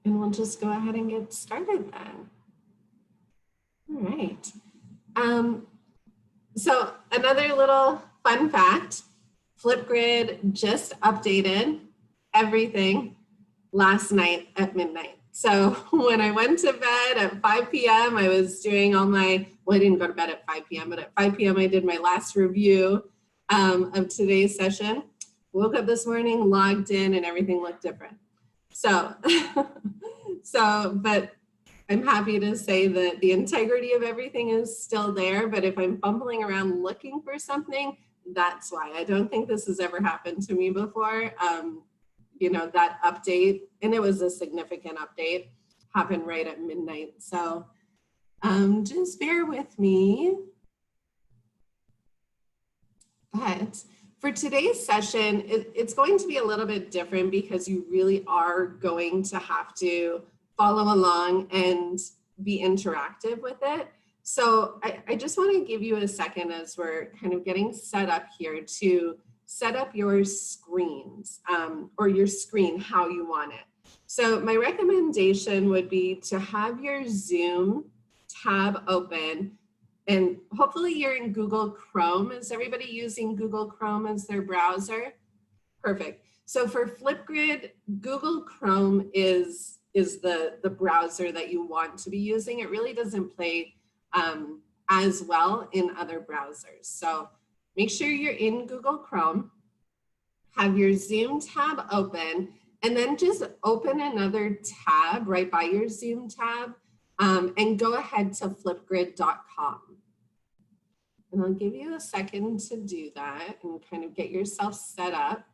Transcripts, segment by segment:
And we'll just go ahead and get started then. All right. So another little fun fact, FlipGrid just updated everything last night at midnight. So when I went to bed at 5 p.m., I was doing all my, well, I didn't go to bed at 5 p.m., but at 5 p.m. I did my last review of today's session. Woke up this morning, logged in, and everything looked different. So, but I'm happy to say that the integrity of everything is still there, but if I'm fumbling around looking for something, that's why. I don't think this has ever happened to me before. You know, that update, and it was a significant update, happened right at midnight. So just bear with me. But for today's session, it's going to be a little bit different because you really are going to have to follow along and be interactive with it. So I just want to give you a second as we're kind of getting set up here to set up your screens or your screen how you want it. So my recommendation would be to have your Zoom tab open, and hopefully you're in Google Chrome. Is everybody using Google Chrome as their browser? Perfect. So for FlipGrid, Google Chrome is the browser that you want to be using. It really doesn't play as well in other browsers. So make sure you're in Google Chrome, have your Zoom tab open, and then just open another tab right by your Zoom tab and go ahead to flipgrid.com. And I'll give you a second to do that and kind of get yourself set up.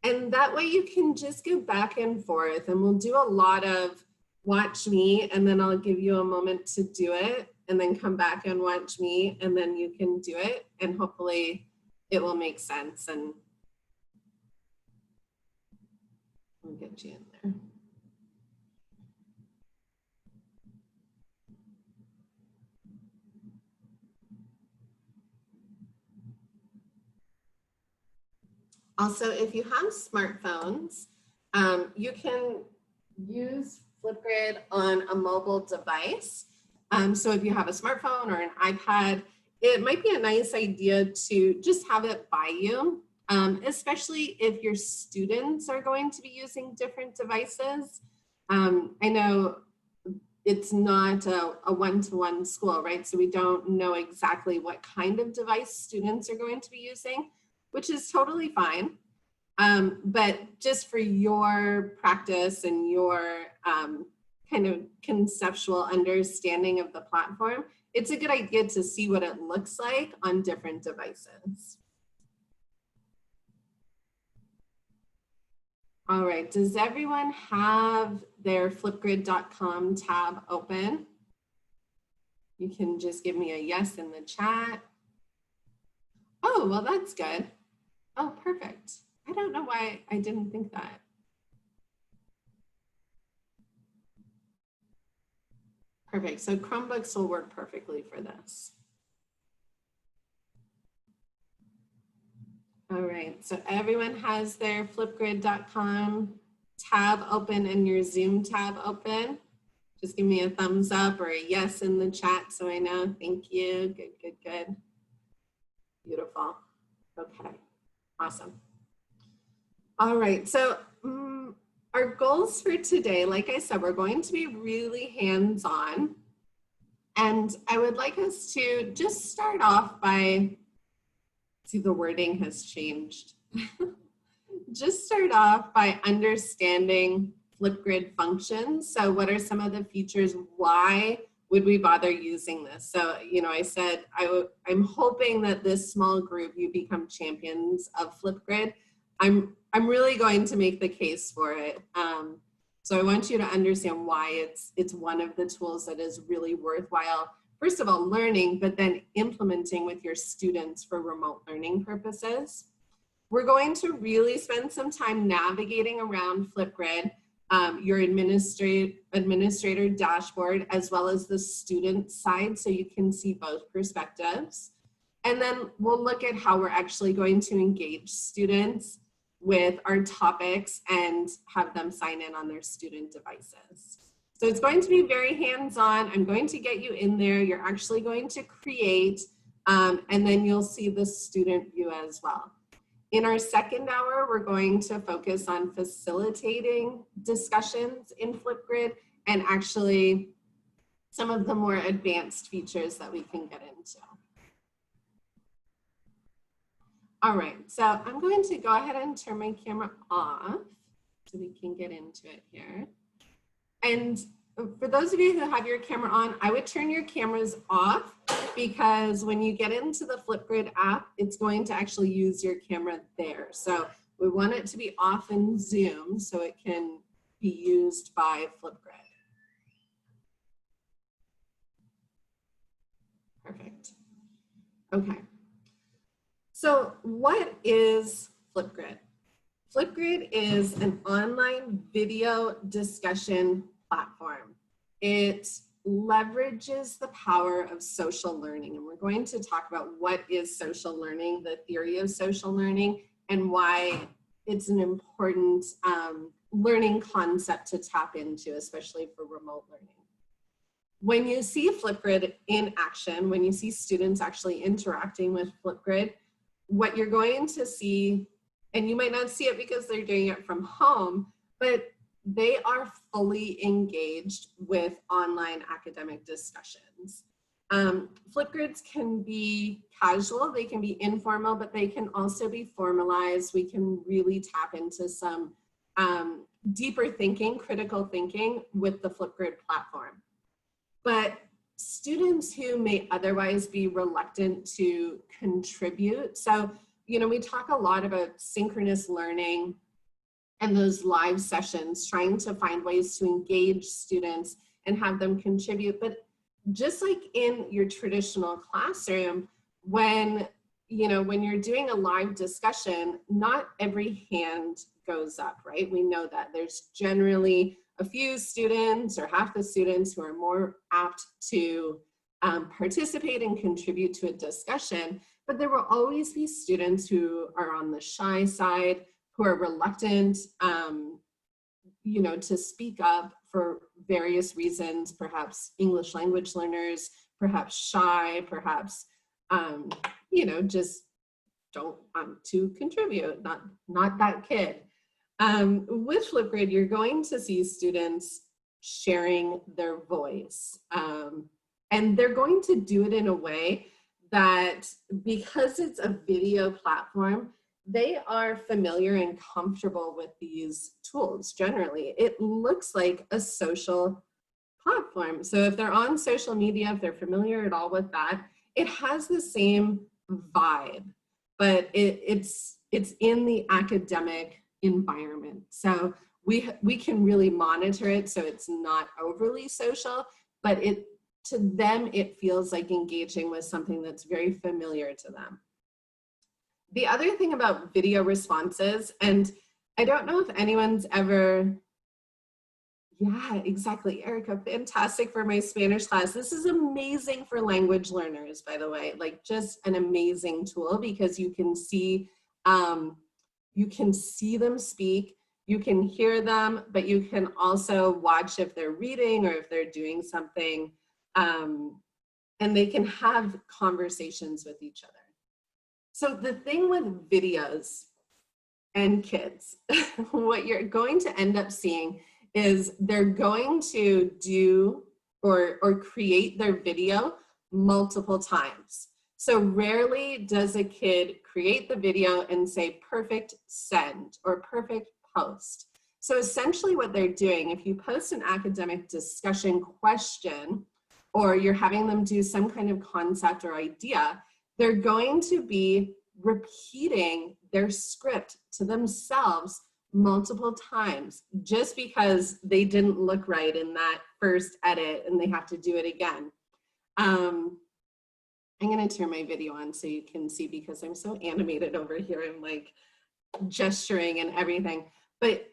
And that way you can just go back and forth, and we'll do a lot of watch me, and then I'll give you a moment to do it, and then come back and watch me, and then you can do it, and hopefully it will make sense, and we'll get you in there. Also, if you have smartphones, you can use FlipGrid on a mobile device. So if you have a smartphone or an iPad, it might be a nice idea to just have it by you, especially if your students are going to be using different devices. I know it's not a one-to-one school, right? So we don't know exactly what kind of device students are going to be using, which is totally fine. But just for your practice and your kind of conceptual understanding of the platform, it's a good idea to see what it looks like on different devices. All right, does everyone have their flipgrid.com tab open? You can just give me a yes in the chat. Oh, well, that's good. Oh, perfect. I don't know why I didn't think that. Perfect. So Chromebooks will work perfectly for this. All right. So everyone has their flipgrid.com tab open and your Zoom tab open. Just give me a thumbs up or a yes in the chat so I know. Thank you. Good, good, good. Beautiful. Okay. Awesome. All right. So our goals for today, like I said, we're going to be really hands-on. And I would like us to just start off by, see, the wording has changed. Just start off by understanding FlipGrid functions. So what are some of the features? Why would we bother using this? So, you know, I said, I'm hoping that this small group, you become champions of FlipGrid. I'm really going to make the case for it. So I want you to understand why it's one of the tools that is really worthwhile, first of all, learning, but then implementing with your students for remote learning purposes. We're going to really spend some time navigating around FlipGrid, your administrator dashboard, as well as the student side, so you can see both perspectives. And then we'll look at how we're actually going to engage students with our topics and have them sign in on their student devices. So it's going to be very hands-on. I'm going to get you in there. You're actually going to create, and then you'll see the student view as well. In our second hour, we're going to focus on facilitating discussions in FlipGrid and actually some of the more advanced features that we can get into. All right, so I'm going to go ahead and turn my camera off so we can get into it here. And for those of you who have your camera on, I would turn your cameras off because when you get into the FlipGrid app, it's going to actually use your camera there. So we want it to be off in Zoom so it can be used by FlipGrid. Perfect. Okay. So what is FlipGrid? FlipGrid is an online video discussion platform. It leverages the power of social learning, and we're going to talk about what is social learning, the theory of social learning, and why it's an important learning concept to tap into, especially for remote learning. When you see FlipGrid in action, when you see students actually interacting with FlipGrid, what you're going to see, and you might not see it because they're doing it from home, but they are fully engaged with online academic discussions. FlipGrids can be casual, they can be informal, but they can also be formalized. We can really tap into some deeper thinking, critical thinking with the FlipGrid platform. But students who may otherwise be reluctant to contribute, so, you know, we talk a lot about synchronous learning and those live sessions, trying to find ways to engage students and have them contribute. But just like in your traditional classroom, when you're doing a live discussion, not every hand goes up, right? We know that there's generally a few students or half the students who are more apt to participate and contribute to a discussion, but there will always be students who are on the shy side, who are reluctant, to speak up for various reasons, perhaps English language learners, perhaps shy, perhaps, just don't want to contribute, not that kid. With FlipGrid, you're going to see students sharing their voice, and they're going to do it in a way that, because it's a video platform, they are familiar and comfortable with these tools. Generally, it looks like a social platform. So if they're on social media, if they're familiar at all with that, it has the same vibe, but it's in the academic environment. So we can really monitor it so it's not overly social, but to them, it feels like engaging with something that's very familiar to them. The other thing about video responses, and I don't know if anyone's ever, yeah, exactly, Erica, fantastic for my Spanish class. This is amazing for language learners, by the way, like just an amazing tool because you can see them speak, you can hear them, but you can also watch if they're reading or if they're doing something, and they can have conversations with each other. So the thing with videos and kids, what you're going to end up seeing is they're going to do or create their video multiple times. So rarely does a kid create the video and say perfect send or perfect post. So essentially what they're doing, if you post an academic discussion question or you're having them do some kind of concept or idea, they're going to be repeating their script to themselves multiple times just because they didn't look right in that first edit and they have to do it again. I'm going to turn my video on so you can see because I'm so animated over here. I'm like gesturing and everything. But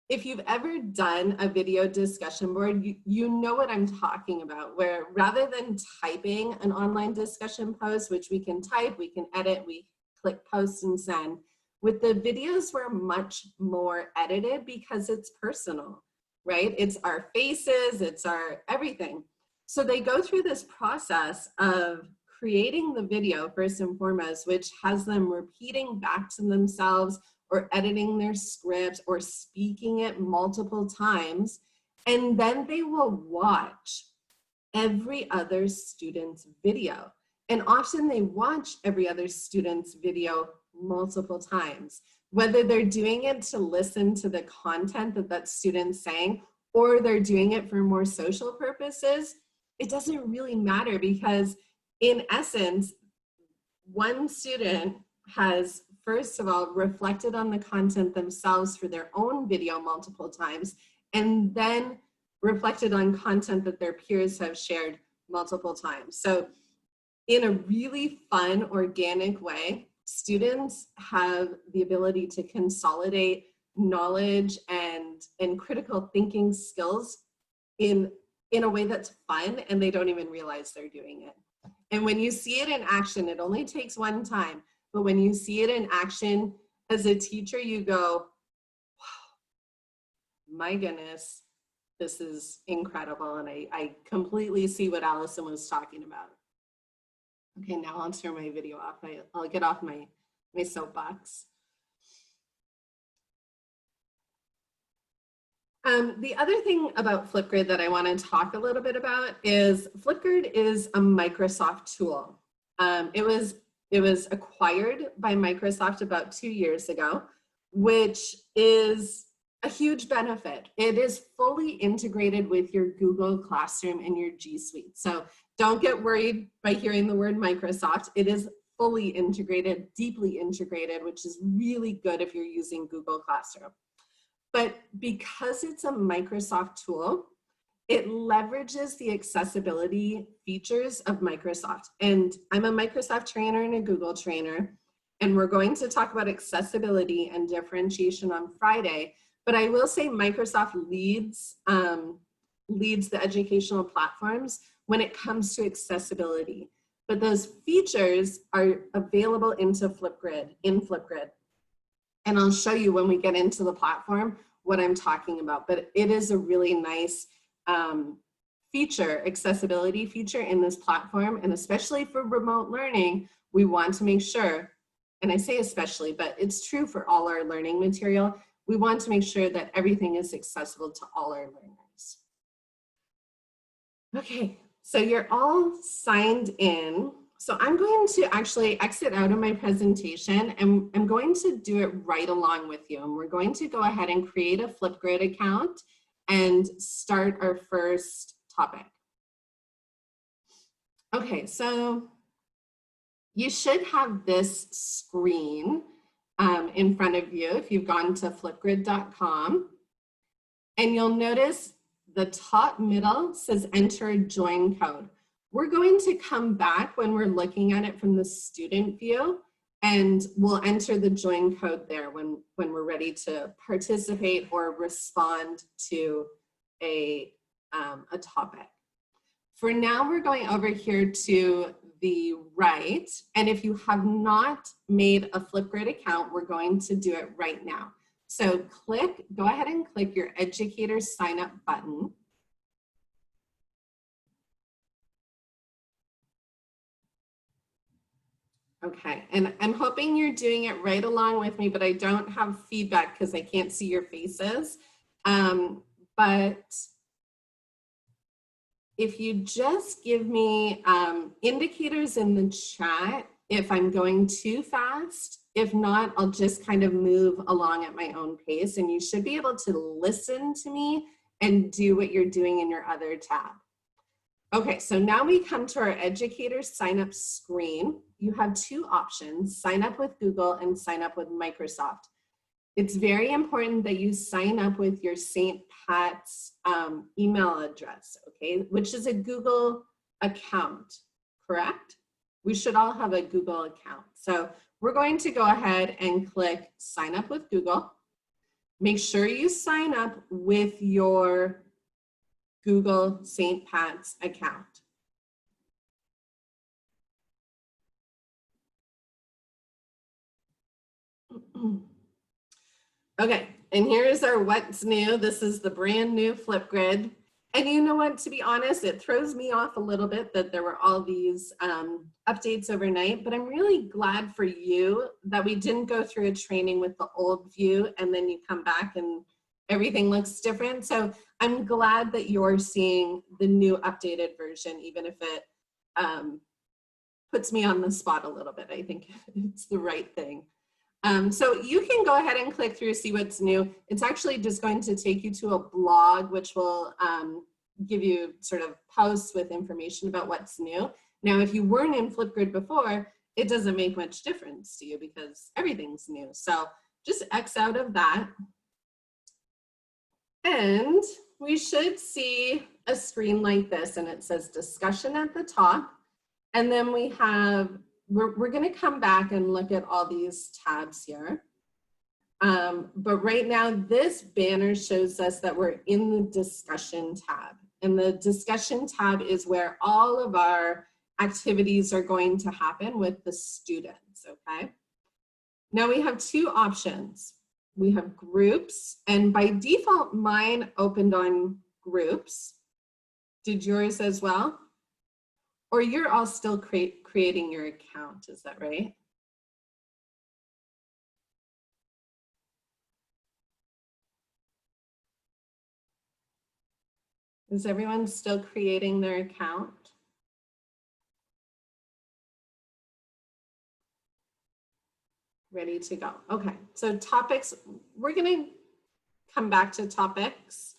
if you've ever done a video discussion board, you know what I'm talking about, where rather than typing an online discussion post, which we can type, we can edit, we click post and send, With the videos, we're much more edited because it's personal, right? It's our faces, it's our everything. So they go through this process of creating the video first and foremost, which has them repeating back to themselves or editing their script or speaking it multiple times. And then they will watch every other student's video. And often they watch every other student's video multiple times, whether they're doing it to listen to the content that that student's saying, or they're doing it for more social purposes. It doesn't really matter, because in essence, one student has, first of all, reflected on the content themselves for their own video multiple times, and then reflected on content that their peers have shared multiple times. So in a really fun, organic way, students have the ability to consolidate knowledge and critical thinking skills in a way that's fun, and they don't even realize they're doing it. And when you see it in action, it only takes one time, but when you see it in action as a teacher, you go, wow, my goodness, this is incredible. And I completely see what Allison was talking about. Okay, now I'll turn my video off. I'll get off my soapbox. The other thing about FlipGrid that I want to talk a little bit about is FlipGrid is a Microsoft tool. It was acquired by Microsoft about 2 years ago, which is a huge benefit. It is fully integrated with your Google Classroom and your G Suite. So don't get worried by hearing the word Microsoft. It is fully integrated, deeply integrated, which is really good if you're using Google Classroom. But because it's a Microsoft tool, it leverages the accessibility features of Microsoft. And I'm a Microsoft trainer and a Google trainer, and we're going to talk about accessibility and differentiation on Friday. But I will say Microsoft leads the educational platforms when it comes to accessibility. But those features are available in FlipGrid. And I'll show you when we get into the platform what I'm talking about. But it is a really nice accessibility feature in this platform. And especially for remote learning, we want to make sure, and I say especially, but it's true for all our learning material, we want to make sure that everything is accessible to all our learners. Okay, so you're all signed in. So I'm going to actually exit out of my presentation, and I'm going to do it right along with you. And we're going to go ahead and create a FlipGrid account and start our first topic. Okay, so you should have this screen in front of you if you've gone to flipgrid.com. And you'll notice the top middle says enter a join code. We're going to come back when we're looking at it from the student view, and we'll enter the join code there when we're ready to participate or respond to a topic. For now, we're going over here to the right, and if you have not made a FlipGrid account, we're going to do it right now. So go ahead and click your educator sign up button. Okay, and I'm hoping you're doing it right along with me, but I don't have feedback because I can't see your faces. But if you just give me indicators in the chat if I'm going too fast. If not, I'll just kind of move along at my own pace, and you should be able to listen to me and do what you're doing in your other tab. Okay, so now we come to our educator sign up screen. You have two options, sign up with Google and sign up with Microsoft. It's very important that you sign up with your St. Pat's email address, okay, which is a Google account, correct? We should all have a Google account. So we're going to go ahead and click sign up with Google. Make sure you sign up with your Google St. Pat's account. Okay, and here's our what's new. This is the brand new FlipGrid. And you know what, to be honest, it throws me off a little bit that there were all these updates overnight, but I'm really glad for you that we didn't go through a training with the old view and then you come back and everything looks different. So I'm glad that you're seeing the new updated version, even if it puts me on the spot a little bit. I think it's the right thing. So you can go ahead and click through, see what's new. It's actually just going to take you to a blog, which will give you sort of posts with information about what's new. Now, if you weren't in FlipGrid before, it doesn't make much difference to you because everything's new. So just X out of that. And we should see a screen like this, and it says discussion at the top. And then we have, we're going to come back and look at all these tabs here. But right now, this banner shows us that we're in the discussion tab. And the discussion tab is where all of our activities are going to happen with the students, okay? Now we have two options. We have groups, and by default, mine opened on groups. Did yours as well? Or you're all still creating your account, is that right? Is everyone still creating their account? Ready to go. Okay, so topics, we're gonna come back to topics.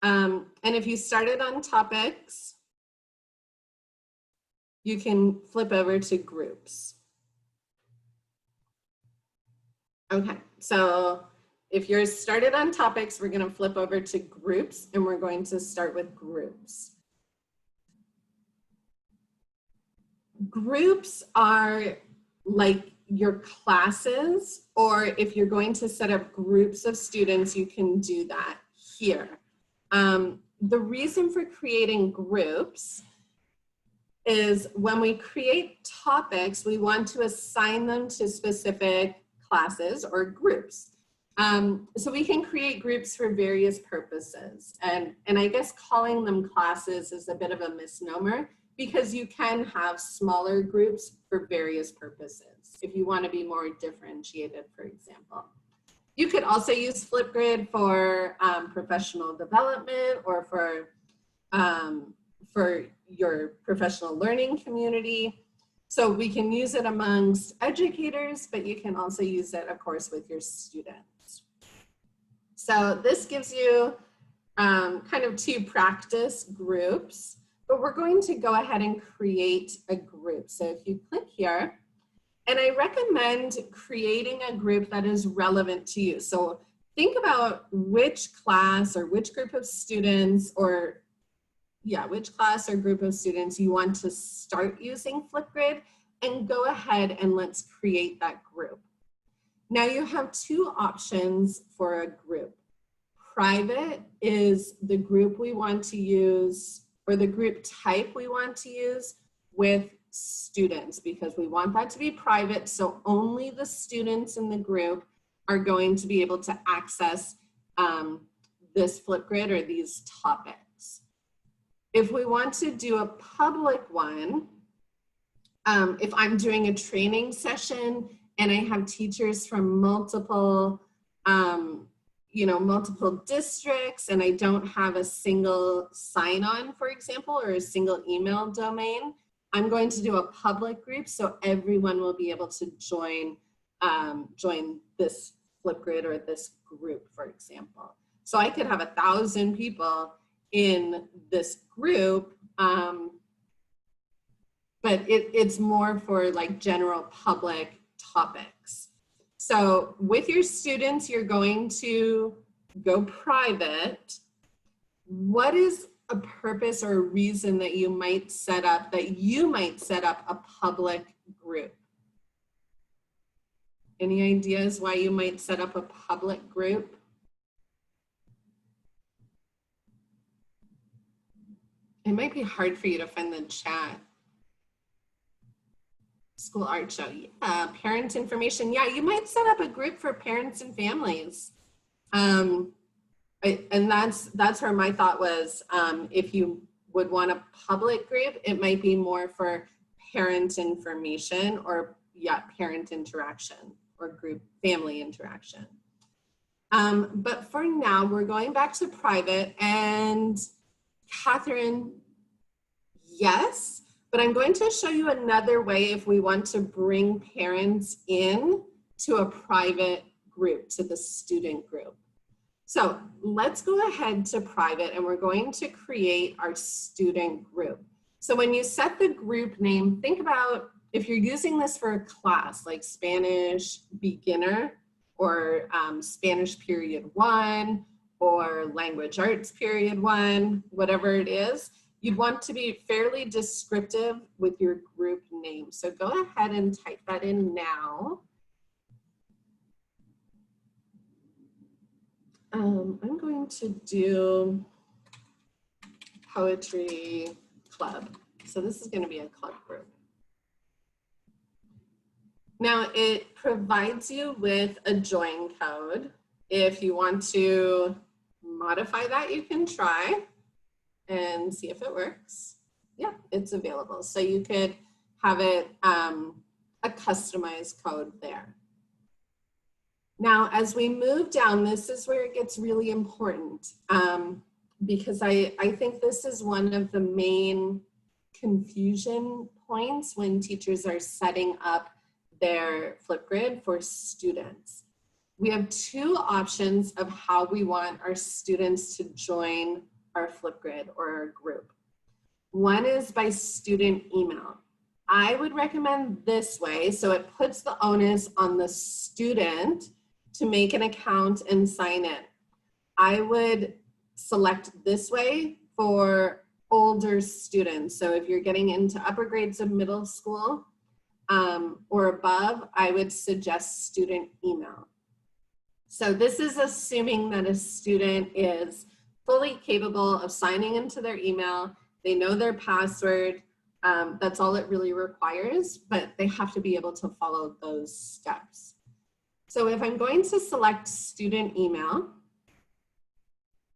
And if you started on topics, you can flip over to groups. Okay, so if you're started on topics, we're going to flip over to groups, and we're going to start with groups. Groups are like your classes, or if you're going to set up groups of students, you can do that here. The reason for creating groups is when we create topics, we want to assign them to specific classes or groups. So we can create groups for various purposes. And I guess calling them classes is a bit of a misnomer because you can have smaller groups for various purposes if you want to be more differentiated, for example. You could also use FlipGrid for professional development or for your professional learning community. So we can use it amongst educators, but you can also use it, of course, with your students. So this gives you kind of two practice groups, but we're going to go ahead and create a group. So if you click here, and I recommend creating a group that is relevant to you. So think about which class or which group of students or which class or group of students you want to start using FlipGrid, and go ahead and let's create that group. Now you have two options for a group. Private is the group we want to use, or the group type we want to use with students, because we want that to be private, so only the students in the group are going to be able to access this FlipGrid or these topics. If we want to do a public one, if I'm doing a training session and I have teachers from multiple, multiple districts, and I don't have a single sign-on, for example, or a single email domain, I'm going to do a public group so everyone will be able to join this FlipGrid or this group, for example. So I could have 1,000 people in this group, but it's more for like general public topics. So with your students, you're going to go private. What is a purpose or a reason that you might set up a public group? Any ideas why you might set up a public group? It might be hard for you to find the chat. School art show, yeah. Parent information, yeah, you might set up a group for parents and families. And that's where my thought was, if you would want a public group, it might be more for parent information or, yeah, parent interaction or group family interaction. But for now, we're going back to private. And Catherine, yes, but I'm going to show you another way if we want to bring parents in to a private group, to the student group. So let's go ahead to private, and we're going to create our student group. So when you set the group name, think about if you're using this for a class like Spanish beginner or Spanish period 1 or language arts period 1, whatever it is, you'd want to be fairly descriptive with your group name. So go ahead and type that in now. I'm going to do poetry club. So this is going to be a club group. Now it provides you with a join code. If you want to modify that, you can try and see if it works. Yeah, it's available. So you could have it a customized code there. Now, as we move down, this is where it gets really important, because I think this is one of the main confusion points when teachers are setting up their FlipGrid for students. We have two options of how we want our students to join our FlipGrid or our group. One is by student email. I would recommend this way, so it puts the onus on the student to make an account and sign in. I would select this way for older students. So if you're getting into upper grades of middle school or above, I would suggest student email. So this is assuming that a student is fully capable of signing into their email. They know their password. That's all it really requires, but they have to be able to follow those steps. So if I'm going to select student email,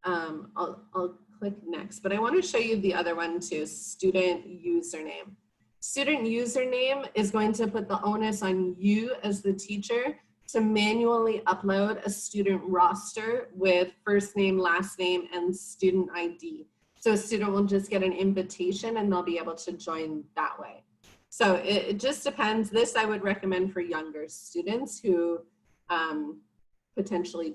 I'll click next, but I want to show you the other one too, student username. Student username is going to put the onus on you as the teacher to manually upload a student roster with first name, last name, and student ID. So a student will just get an invitation and they'll be able to join that way. So it just depends. This I would recommend for younger students who potentially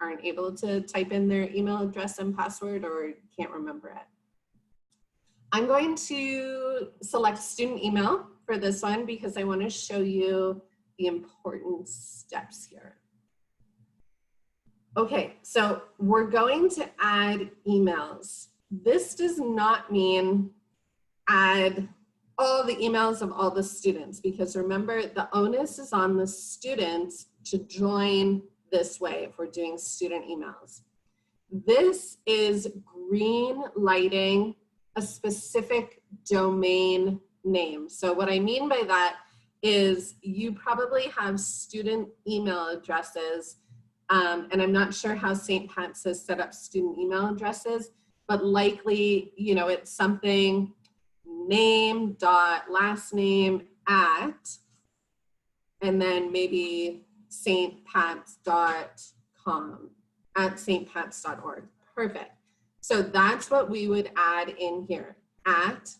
aren't able to type in their email address and password or can't remember it. I'm going to select student email for this one because I want to show you the important steps here. Okay, so we're going to add emails. This does not mean add all the emails of all the students, because remember, the onus is on the students to join this way if we're doing student emails. This is green lighting a specific domain name. So what I mean by that is you probably have student email addresses, and I'm not sure how St. Pat's has set up student email addresses, but likely, you know, it's something name dot last name at, and then maybe stpats.com at stpats.org. Perfect. So that's what we would add in here, at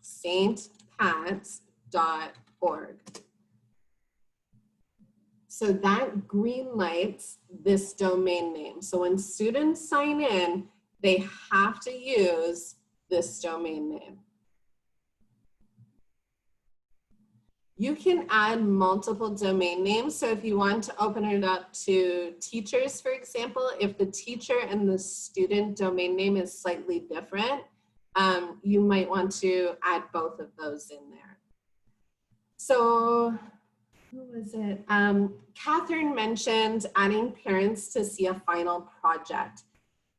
stpats.org. So that green lights this domain name. So when students sign in, they have to use this domain name. You can add multiple domain names. So if you want to open it up to teachers, for example, if the teacher and the student domain name is slightly different, you might want to add both of those in there. So who was it? Catherine mentioned adding parents to see a final project.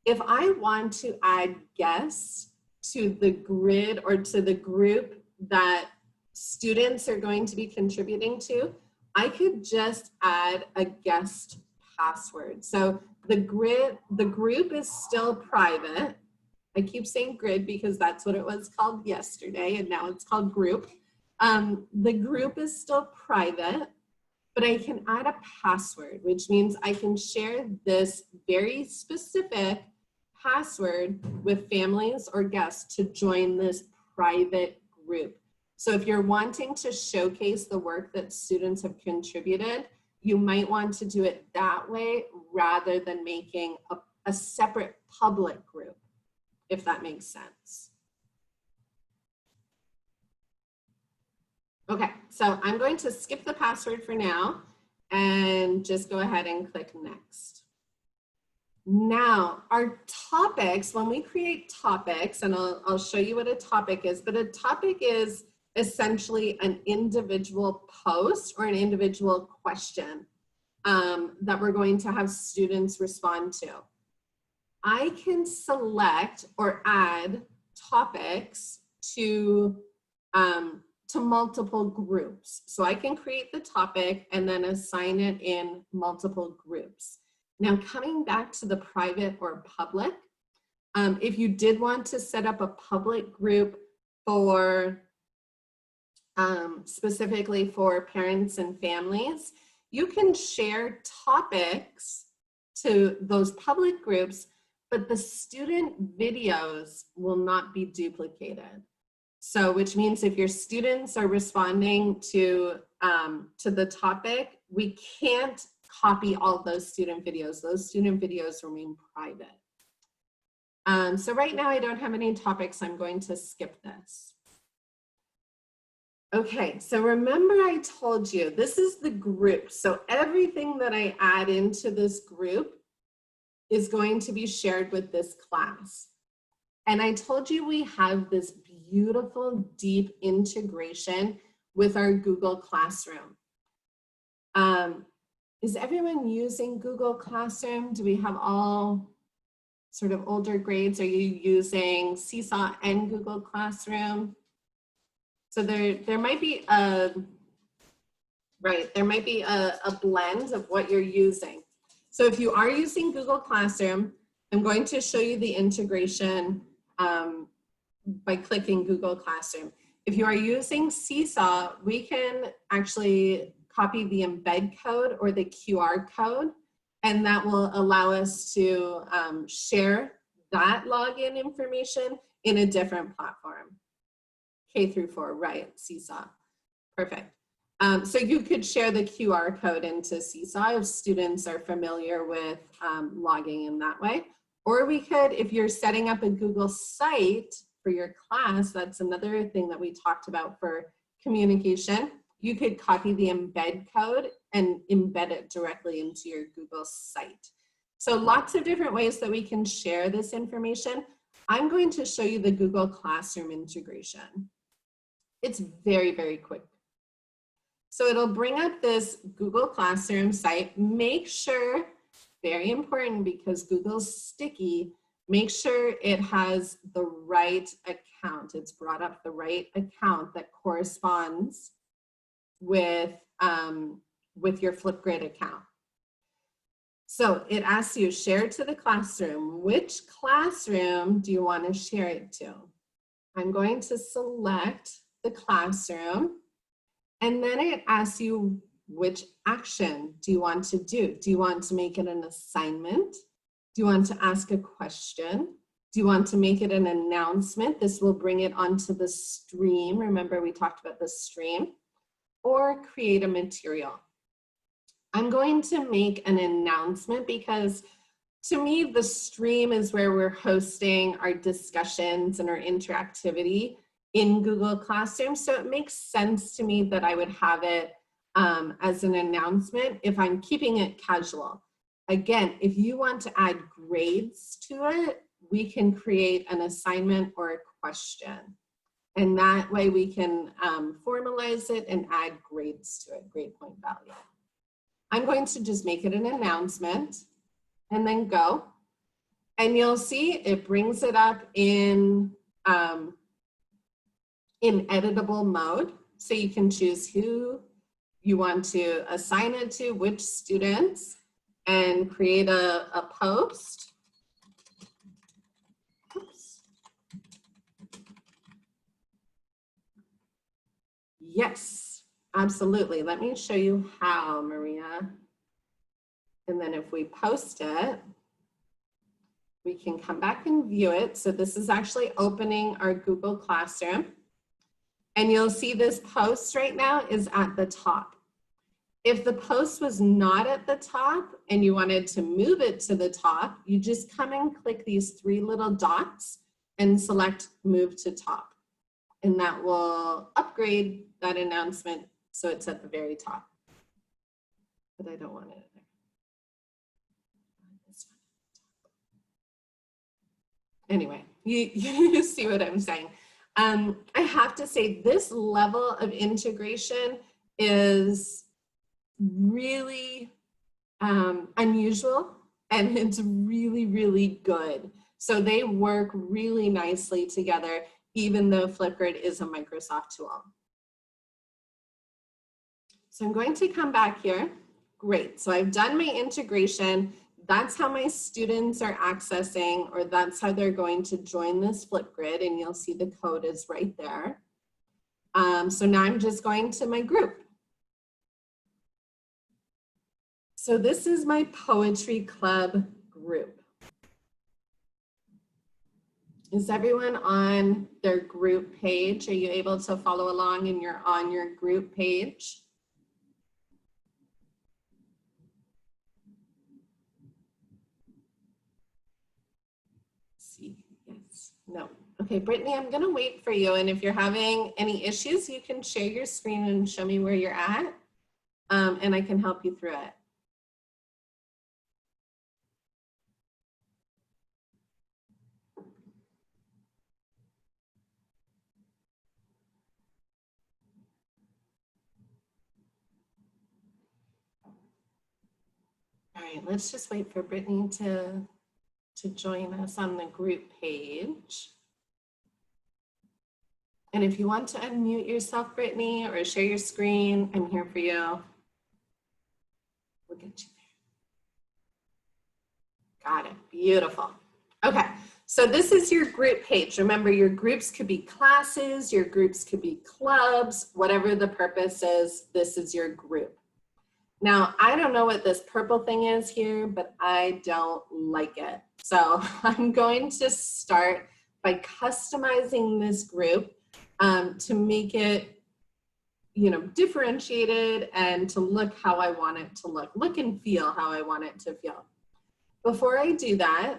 If I want to add guests to the grid or to the group that students are going to be contributing to, I could just add a guest password. So the group is still private. I keep saying grid because that's what it was called yesterday, and now it's called group. The group is still private, but I can add a password, which means I can share this very specific password with families or guests to join this private group. So if you're wanting to showcase the work that students have contributed, you might want to do it that way rather than making a separate public group, if that makes sense. Okay, so I'm going to skip the password for now and just go ahead and click next. Now, our topics, when we create topics, and I'll show you what a topic is, but a topic is essentially an individual post or an individual question that we're going to have students respond to. I can select or add topics to multiple groups. So I can create the topic and then assign it in multiple groups. Now, coming back to the private or public, if you did want to set up a public group for specifically for parents and families, you can share topics to those public groups, but the student videos will not be duplicated. So, which means if your students are responding to the topic, we can't copy all those student videos. Those student videos remain private. So right now I don't have any topics. I'm going to skip this. Okay, so remember I told you this is the group. So everything that I add into this group is going to be shared with this class. And I told you we have this beautiful deep integration with our Google Classroom. Is everyone using Google Classroom? Do we have all sort of older grades? Are you using Seesaw and Google Classroom? So there might be a blend of what you're using. So if you are using Google Classroom, I'm going to show you the integration by clicking Google Classroom. If you are using Seesaw, we can actually copy the embed code or the QR code, and that will allow us to share that login information in a different platform. K through 4, right, Seesaw, perfect. So you could share the QR code into Seesaw if students are familiar with logging in that way. Or we could, if you're setting up a Google site for your class, that's another thing that we talked about for communication. You could copy the embed code and embed it directly into your Google site. So lots of different ways that we can share this information. I'm going to show you the Google Classroom integration. It's very, very quick. So it'll bring up this Google Classroom site. Make sure, very important because Google's sticky, make sure it has the right account. It's brought up the right account that corresponds with your FlipGrid account. So it asks you, share to the classroom. Which classroom do you want to share it to? I'm going to select the classroom, and then it asks you which action do you want to do? Do you want to make it an assignment? Do you want to ask a question? Do you want to make it an announcement? This will bring it onto the stream. Remember we talked about the stream. Or create a material. I'm going to make an announcement because to me, the stream is where we're hosting our discussions and our interactivity in Google Classroom. So it makes sense to me that I would have it as an announcement if I'm keeping it casual. Again, if you want to add grades to it, we can create an assignment or a question. And that way we can formalize it and add grades to it, grade point value. I'm going to just make it an announcement and then go. And you'll see it brings it up in editable mode. So you can choose who you want to assign it to, which students, and create a post. Oops. Yes, absolutely. Let me show you how, Maria. And then if we post it, we can come back and view it. So this is actually opening our Google Classroom. And you'll see this post right now is at the top. If the post was not at the top and you wanted to move it to the top, you just come and click these 3 little dots and select move to top. And that will upgrade that announcement so it's at the very top. But I don't want it there. Anyway, you see what I'm saying. I have to say this level of integration is really unusual, and it's really, really good. So they work really nicely together, even though FlipGrid is a Microsoft tool. So I'm going to come back here. Great, so I've done my integration. That's how my students are accessing, or that's how they're going to join this FlipGrid, and you'll see the code is right there. So now I'm just going to my group. So this is my Poetry Club group. Is everyone on their group page? Are you able to follow along and you're on your group page? Yes, no. Okay, Brittany, I'm gonna wait for you. And if you're having any issues, you can share your screen and show me where you're at, and I can help you through it. All right, let's just wait for Brittany to join us on the group page. And if you want to unmute yourself, Brittany, or share your screen, I'm here for you. We'll get you there. Got it, beautiful. Okay, so this is your group page. Remember, your groups could be classes, your groups could be clubs, whatever the purpose is, this is your group. Now, I don't know what this purple thing is here, but I don't like it. So I'm going to start by customizing this group to make it, differentiated and to look how I want it to look and feel how I want it to feel. Before I do that,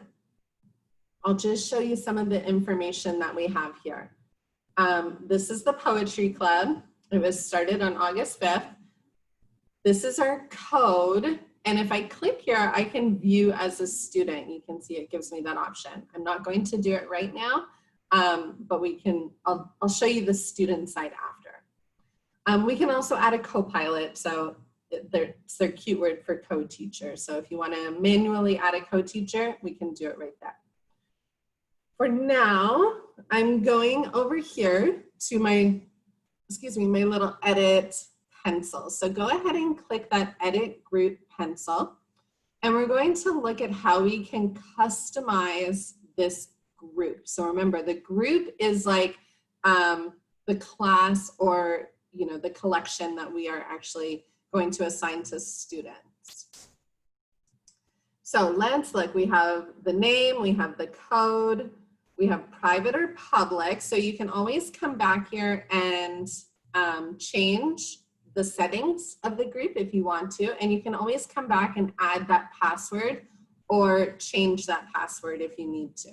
I'll just show you some of the information that we have here. This is the Poetry Club. It was started on August 5th. This is our code. And if I click here, I can view as a student. You can see it gives me that option. I'm not going to do it right now, but I'll show you the student side after. We can also add a co-pilot. So it's their cute word for co-teacher. So if you want to manually add a co-teacher, we can do it right there. For now, I'm going over here to my little edit pencil. So go ahead and click that edit group pencil. And we're going to look at how we can customize this group. So remember, the group is like the class or the collection that we are actually going to assign to students. So let's look. We have the name, we have the code, we have private or public. So you can always come back here and change the settings of the group if you want to, and you can always come back and add that password or change that password if you need to.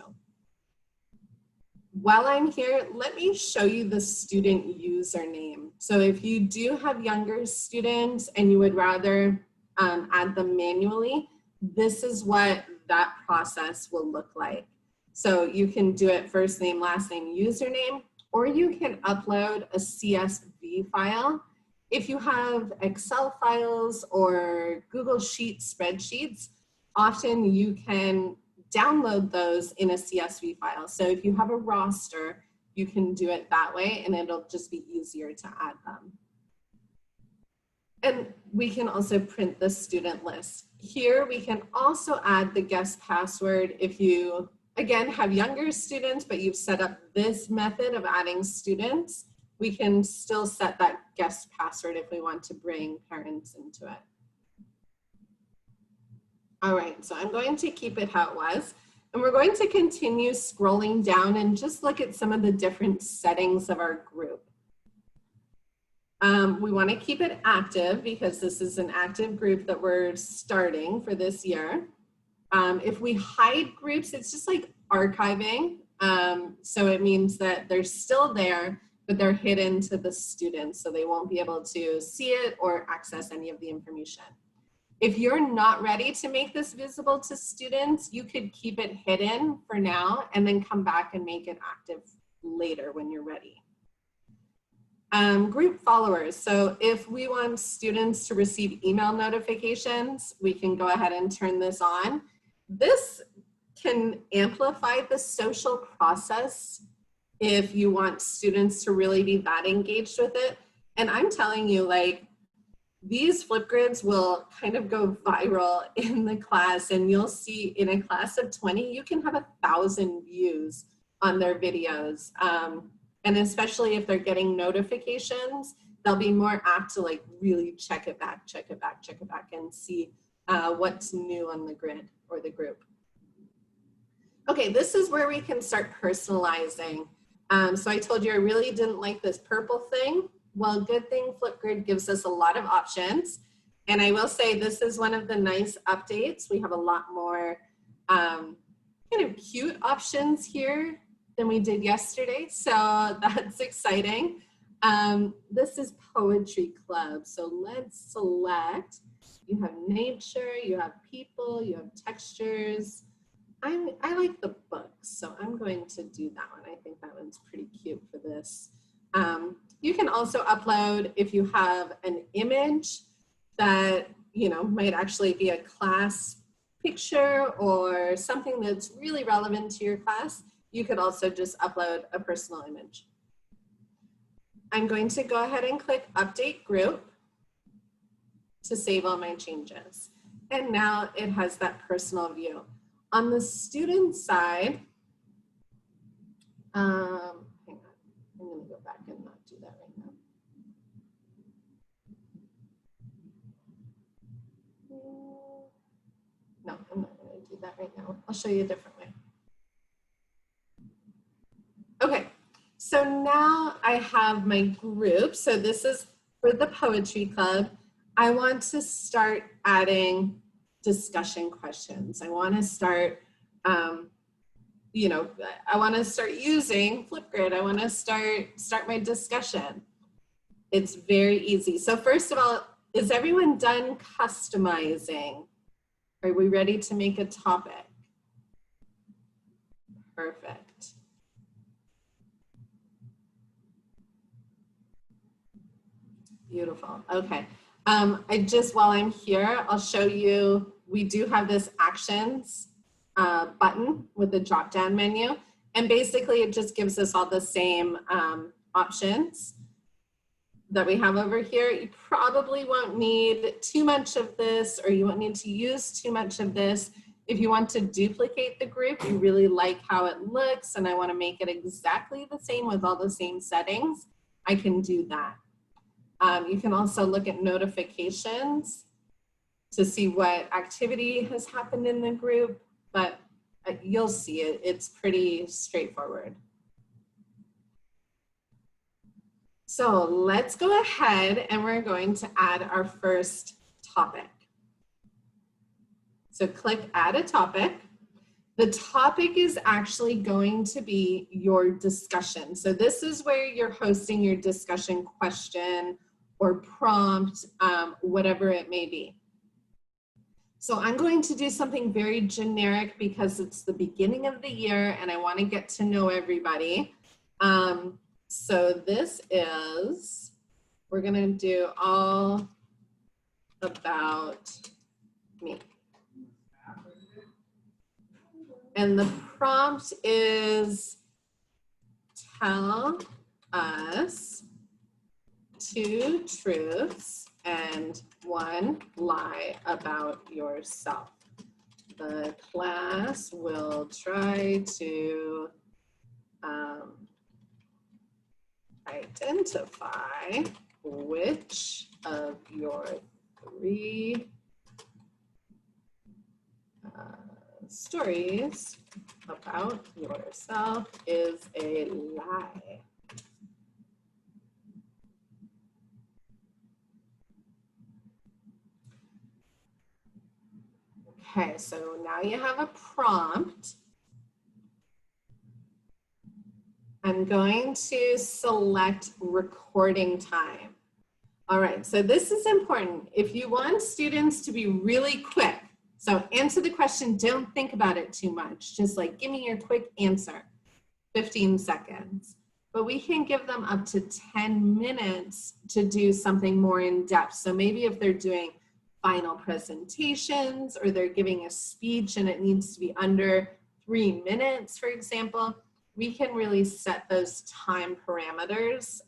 While I'm here, let me show you the student username. So if you do have younger students and you would rather add them manually, this is what that process will look like. So you can do it first name, last name, username, or you can upload a CSV file. If you have Excel files or Google Sheets spreadsheets, often you can download those in a CSV file. So if you have a roster, you can do it that way, and it'll just be easier to add them. And we can also print the student list. Here we can also add the guest password if you, again, have younger students, but you've set up this method of adding students. We can still set that guest password if we want to bring parents into it. All right, so I'm going to keep it how it was. And we're going to continue scrolling down and just look at some of the different settings of our group. We want to keep it active because this is an active group that we're starting for this year. If we hide groups, it's just like archiving. So it means that they're still there, but they're hidden to the students, so they won't be able to see it or access any of the information. If you're not ready to make this visible to students, you could keep it hidden for now and then come back and make it active later when you're ready. Group followers. So if we want students to receive email notifications, we can go ahead and turn this on. This can amplify the social process if you want students to really be that engaged with it. And I'm telling you, like, these FlipGrids will kind of go viral in the class, and you'll see in a class of 20, you can have 1,000 views on their videos. And especially if they're getting notifications, they'll be more apt to like really check it back, and see what's new on the grid or the group. Okay, this is where we can start personalizing. So I told you I really didn't like this purple thing. Well, good thing FlipGrid gives us a lot of options. And I will say this is one of the nice updates. We have a lot more kind of cute options here than we did yesterday. So that's exciting. This is Poetry Club. So let's select, you have nature, you have people, you have textures. I like the books, so I'm going to do that one. I think that one's pretty cute for this. You can also upload if you have an image that, you know, might actually be a class picture or something that's really relevant to your class. You could also just upload a personal image. I'm going to go ahead and click Update Group to save all my changes. And now it has that personal view. On the student side, hang on, I'm going to go back and not do that right now. No, I'm not going to do that right now. I'll show you a different way. Okay, so now I have my group. So this is for the Poetry Club. I want to start adding discussion questions. I want to start, you know, I want to start using FlipGrid. I want to start my discussion. It's very easy. So first of all, is everyone done customizing? Are we ready to make a topic? Perfect. Beautiful. Okay. While I'm here, I'll show you, we do have this actions button with the drop-down menu. And basically it just gives us all the same options that we have over here. You probably won't need too much of this, or you won't need to use too much of this. If you want to duplicate the group, you really like how it looks, and I want to make it exactly the same with all the same settings, I can do that. You can also look at notifications to see what activity has happened in the group, but you'll see it. It's pretty straightforward. So let's go ahead and we're going to add our first topic. So click Add a Topic. The topic is actually going to be your discussion. So this is where you're hosting your discussion question or prompt, whatever it may be. So I'm going to do something very generic because it's the beginning of the year and I want to get to know everybody. So this is, we're going to do all about me. And the prompt is, tell us 2 truths and 1 lie about yourself. The class will try to identify which of your 3 stories about yourself is a lie. Okay, so now you have a prompt. I'm going to select recording time. All right, so this is important. If you want students to be really quick, so answer the question, don't think about it too much. Just like, give me your quick answer, 15 seconds. But we can give them up to 10 minutes to do something more in depth. So maybe if they're doing final presentations or they're giving a speech and it needs to be under 3 minutes, for example, we can really set those time parameters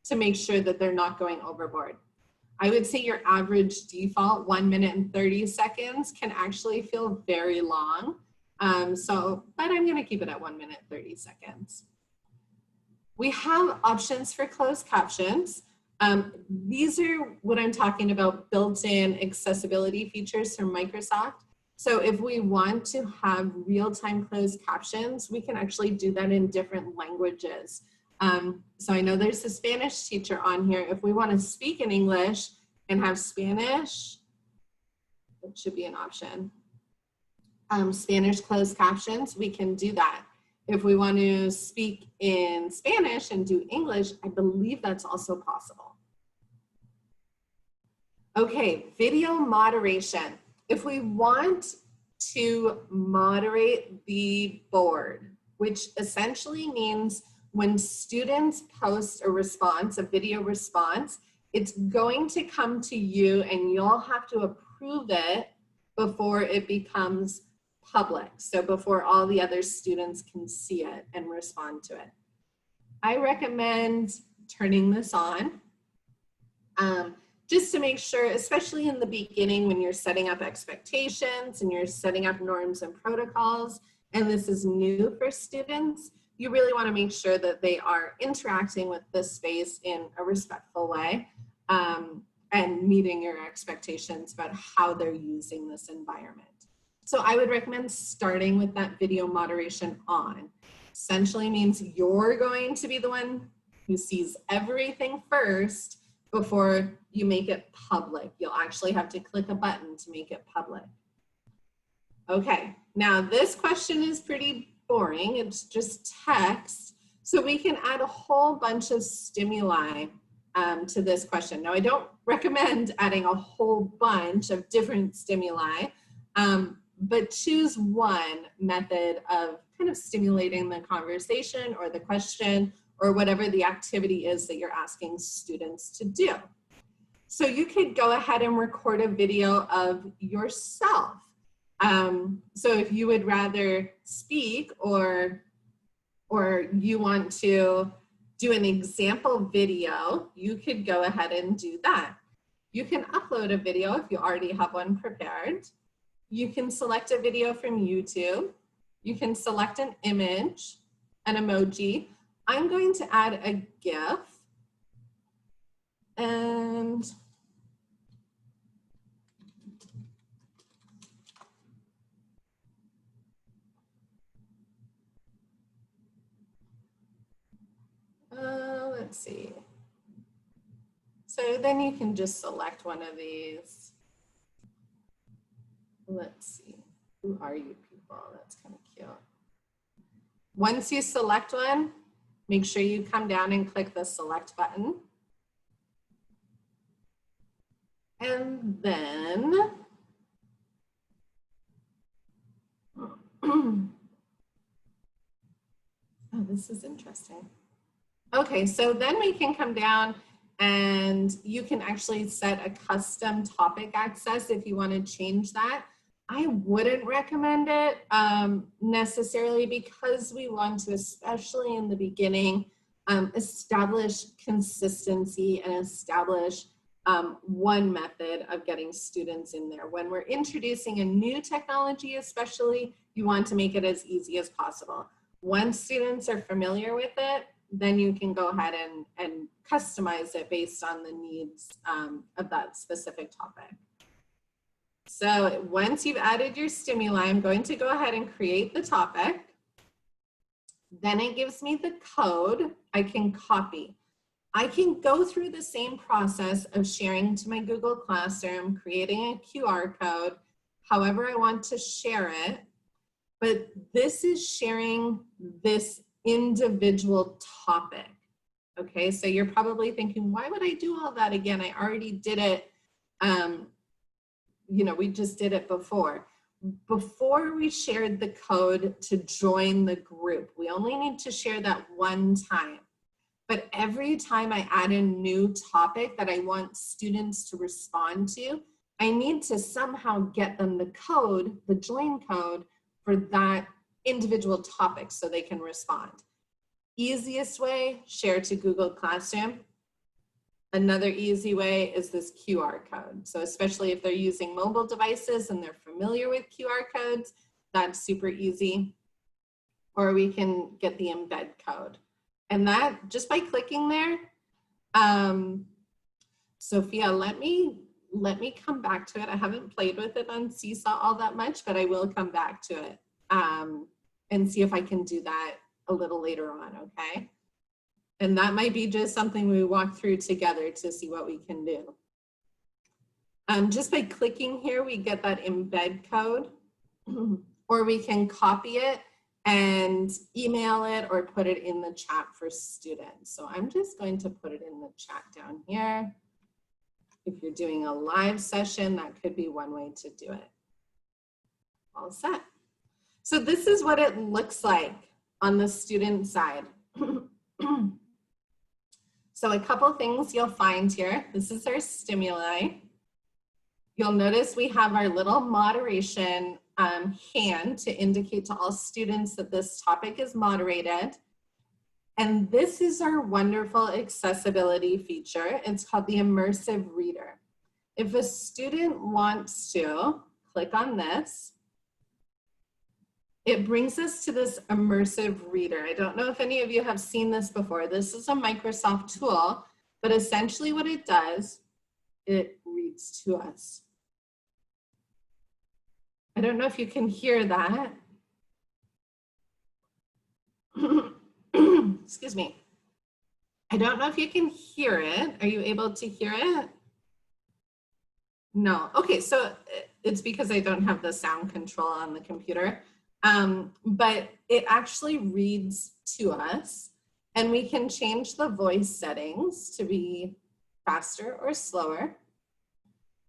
to make sure that they're not going overboard. I would say your average default 1 minute and 30 seconds can actually feel very long. But I'm gonna keep it at 1 minute, 30 seconds. We have options for closed captions. These are what I'm talking about, built-in accessibility features from Microsoft. So if we want to have real-time closed captions, we can actually do that in different languages. So I know there's a Spanish teacher on here. If we want to speak in English and have Spanish, it should be an option. Spanish closed captions, we can do that. If we want to speak in Spanish and do English, I believe that's also possible. Okay, video moderation. If we want to moderate the board, which essentially means when students post a response, a video response, it's going to come to you and you'll have to approve it before it becomes public. So before all the other students can see it and respond to it. I recommend turning this on. Just to make sure, especially in the beginning when you're setting up expectations and you're setting up norms and protocols, and this is new for students, you really want to make sure that they are interacting with this space in a respectful way and meeting your expectations about how they're using this environment. So I would recommend starting with that video moderation on. Essentially means you're going to be the one who sees everything first before you make it public. You'll actually have to click a button to make it public. Okay, now this question is pretty boring. It's just text. So we can add a whole bunch of stimuli to this question. Now I don't recommend adding a whole bunch of different stimuli, but choose one method of kind of stimulating the conversation or the question or whatever the activity is that you're asking students to do. So you could go ahead and record a video of yourself. So if you would rather speak or you want to do an example video, you could go ahead and do that. You can upload a video if you already have one prepared. You can select a video from YouTube. You can select an image, an emoji. I'm going to add a GIF and let's see. So then you can just select one of these. Let's see, who are you people? That's kind of cute. Once you select one, make sure you come down and click the select button. And then, oh, this is interesting. Okay, so then we can come down and you can actually set a custom topic access if you want to change that. I wouldn't recommend it necessarily, because we want to, especially in the beginning, establish consistency and establish one method of getting students in there. When we're introducing a new technology, especially, you want to make it as easy as possible. Once students are familiar with it, then you can go ahead and customize it based on the needs of that specific topic. So once you've added your stimuli, I'm going to go ahead and create the topic. Then it gives me the code I can copy. I can go through the same process of sharing to my Google Classroom, creating a QR code, however I want to share it. But this is sharing this individual topic. Okay, so you're probably thinking, why would I do all that again? I already did it. You know, we just did it before. Before we shared the code to join the group, we only need to share that one time. But every time I add a new topic that I want students to respond to, I need to somehow get them the code, the join code for that individual topic so they can respond. Easiest way, share to Google Classroom. Another easy way is this QR code. So especially if they're using mobile devices and they're familiar with QR codes, that's super easy. Or we can get the embed code. And that, just by clicking there, Sophia, let me come back to it. I haven't played with it on Seesaw all that much, but I will come back to it and see if I can do that a little later on, okay? And that might be just something we walk through together to see what we can do. Just by clicking here, we get that embed code, or we can copy it and email it or put it in the chat for students. So I'm just going to put it in the chat down here. If you're doing a live session, that could be one way to do it. All set. So this is what it looks like on the student side. So a couple things you'll find here. This is our stimuli. You'll notice we have our little moderation hand to indicate to all students that this topic is moderated. And this is our wonderful accessibility feature. It's called the immersive reader. If a student wants to click on this, it brings us to this immersive reader. I don't know if any of you have seen this before. This is a Microsoft tool, but essentially what it does, it reads to us. I don't know if you can hear that. Excuse me. I don't know if you can hear it. Are you able to hear it? No. Okay, so it's because I don't have the sound control on the computer. But it actually reads to us, and we can change the voice settings to be faster or slower.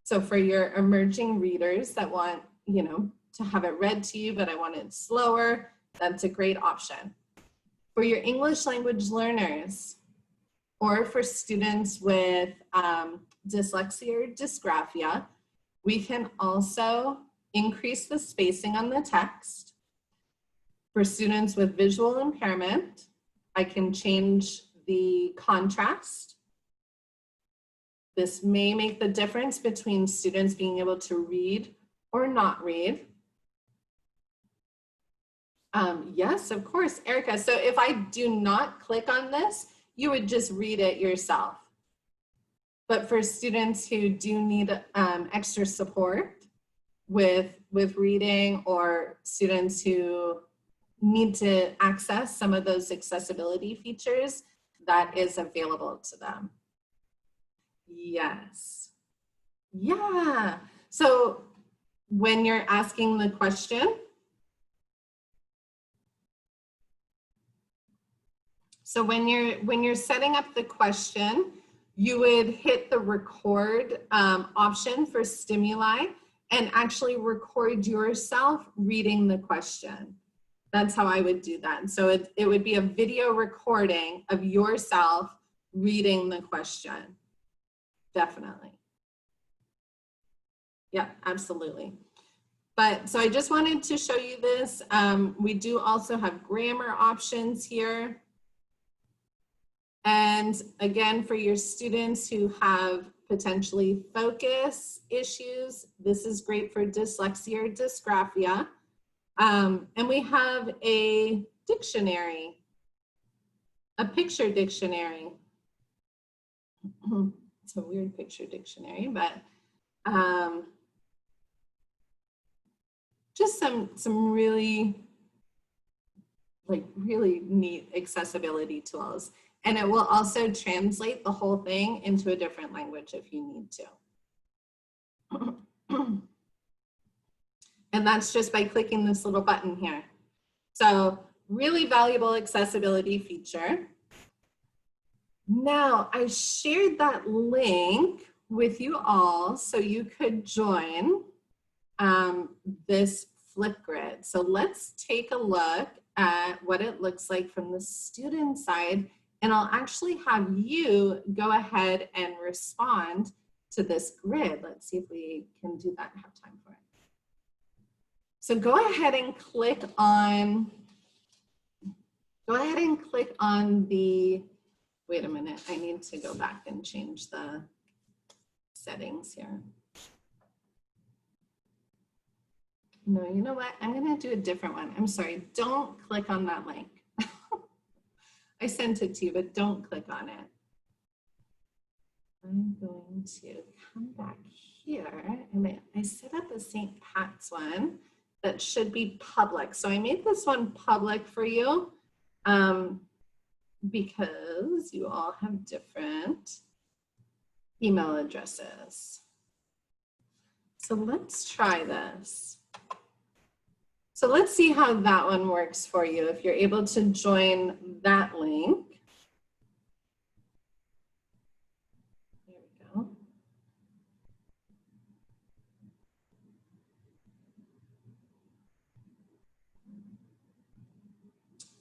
So for your emerging readers that want, you know, to have it read to you, but I want it slower, that's a great option. For your English language learners, or for students with dyslexia or dysgraphia, we can also increase the spacing on the text. For students with visual impairment, I can change the contrast. This may make the difference between students being able to read or not read. Yes, of course, Erica. So if I do not click on this, you would just read it yourself. But for students who do need extra support with reading, or students who need to access some of those accessibility features, that is available to them. Yes. Yeah. So when you're asking the question, so when you're setting up the question, you would hit the record option for stimuli and actually record yourself reading the question. That's how I would do that. So it would be a video recording of yourself reading the question. Definitely. Yeah, absolutely. But so I just wanted to show you this. We do also have grammar options here. And again, for your students who have potentially focus issues, this is great for dyslexia or dysgraphia. And we have a dictionary, a picture dictionary. It's a weird picture dictionary, but just some really neat accessibility tools. And it will also translate the whole thing into a different language if you need to. And that's just by clicking this little button here. So really valuable accessibility feature. Now, I shared that link with you all so you could join this FlipGrid. So let's take a look at what it looks like from the student side, and I'll actually have you go ahead and respond to this grid. Let's see if we can do that and have time for it. So go ahead and click on the, wait a minute, I need to go back and change the settings here. No, you know what? I'm going to do a different one. I'm sorry. Don't click on that link. I sent it to you, but don't click on it. I'm going to come back here, and I set up a St. Pat's one that should be public. So I made this one public for you because you all have different email addresses. So let's try this. So let's see how that one works for you if you're able to join that link. There we go.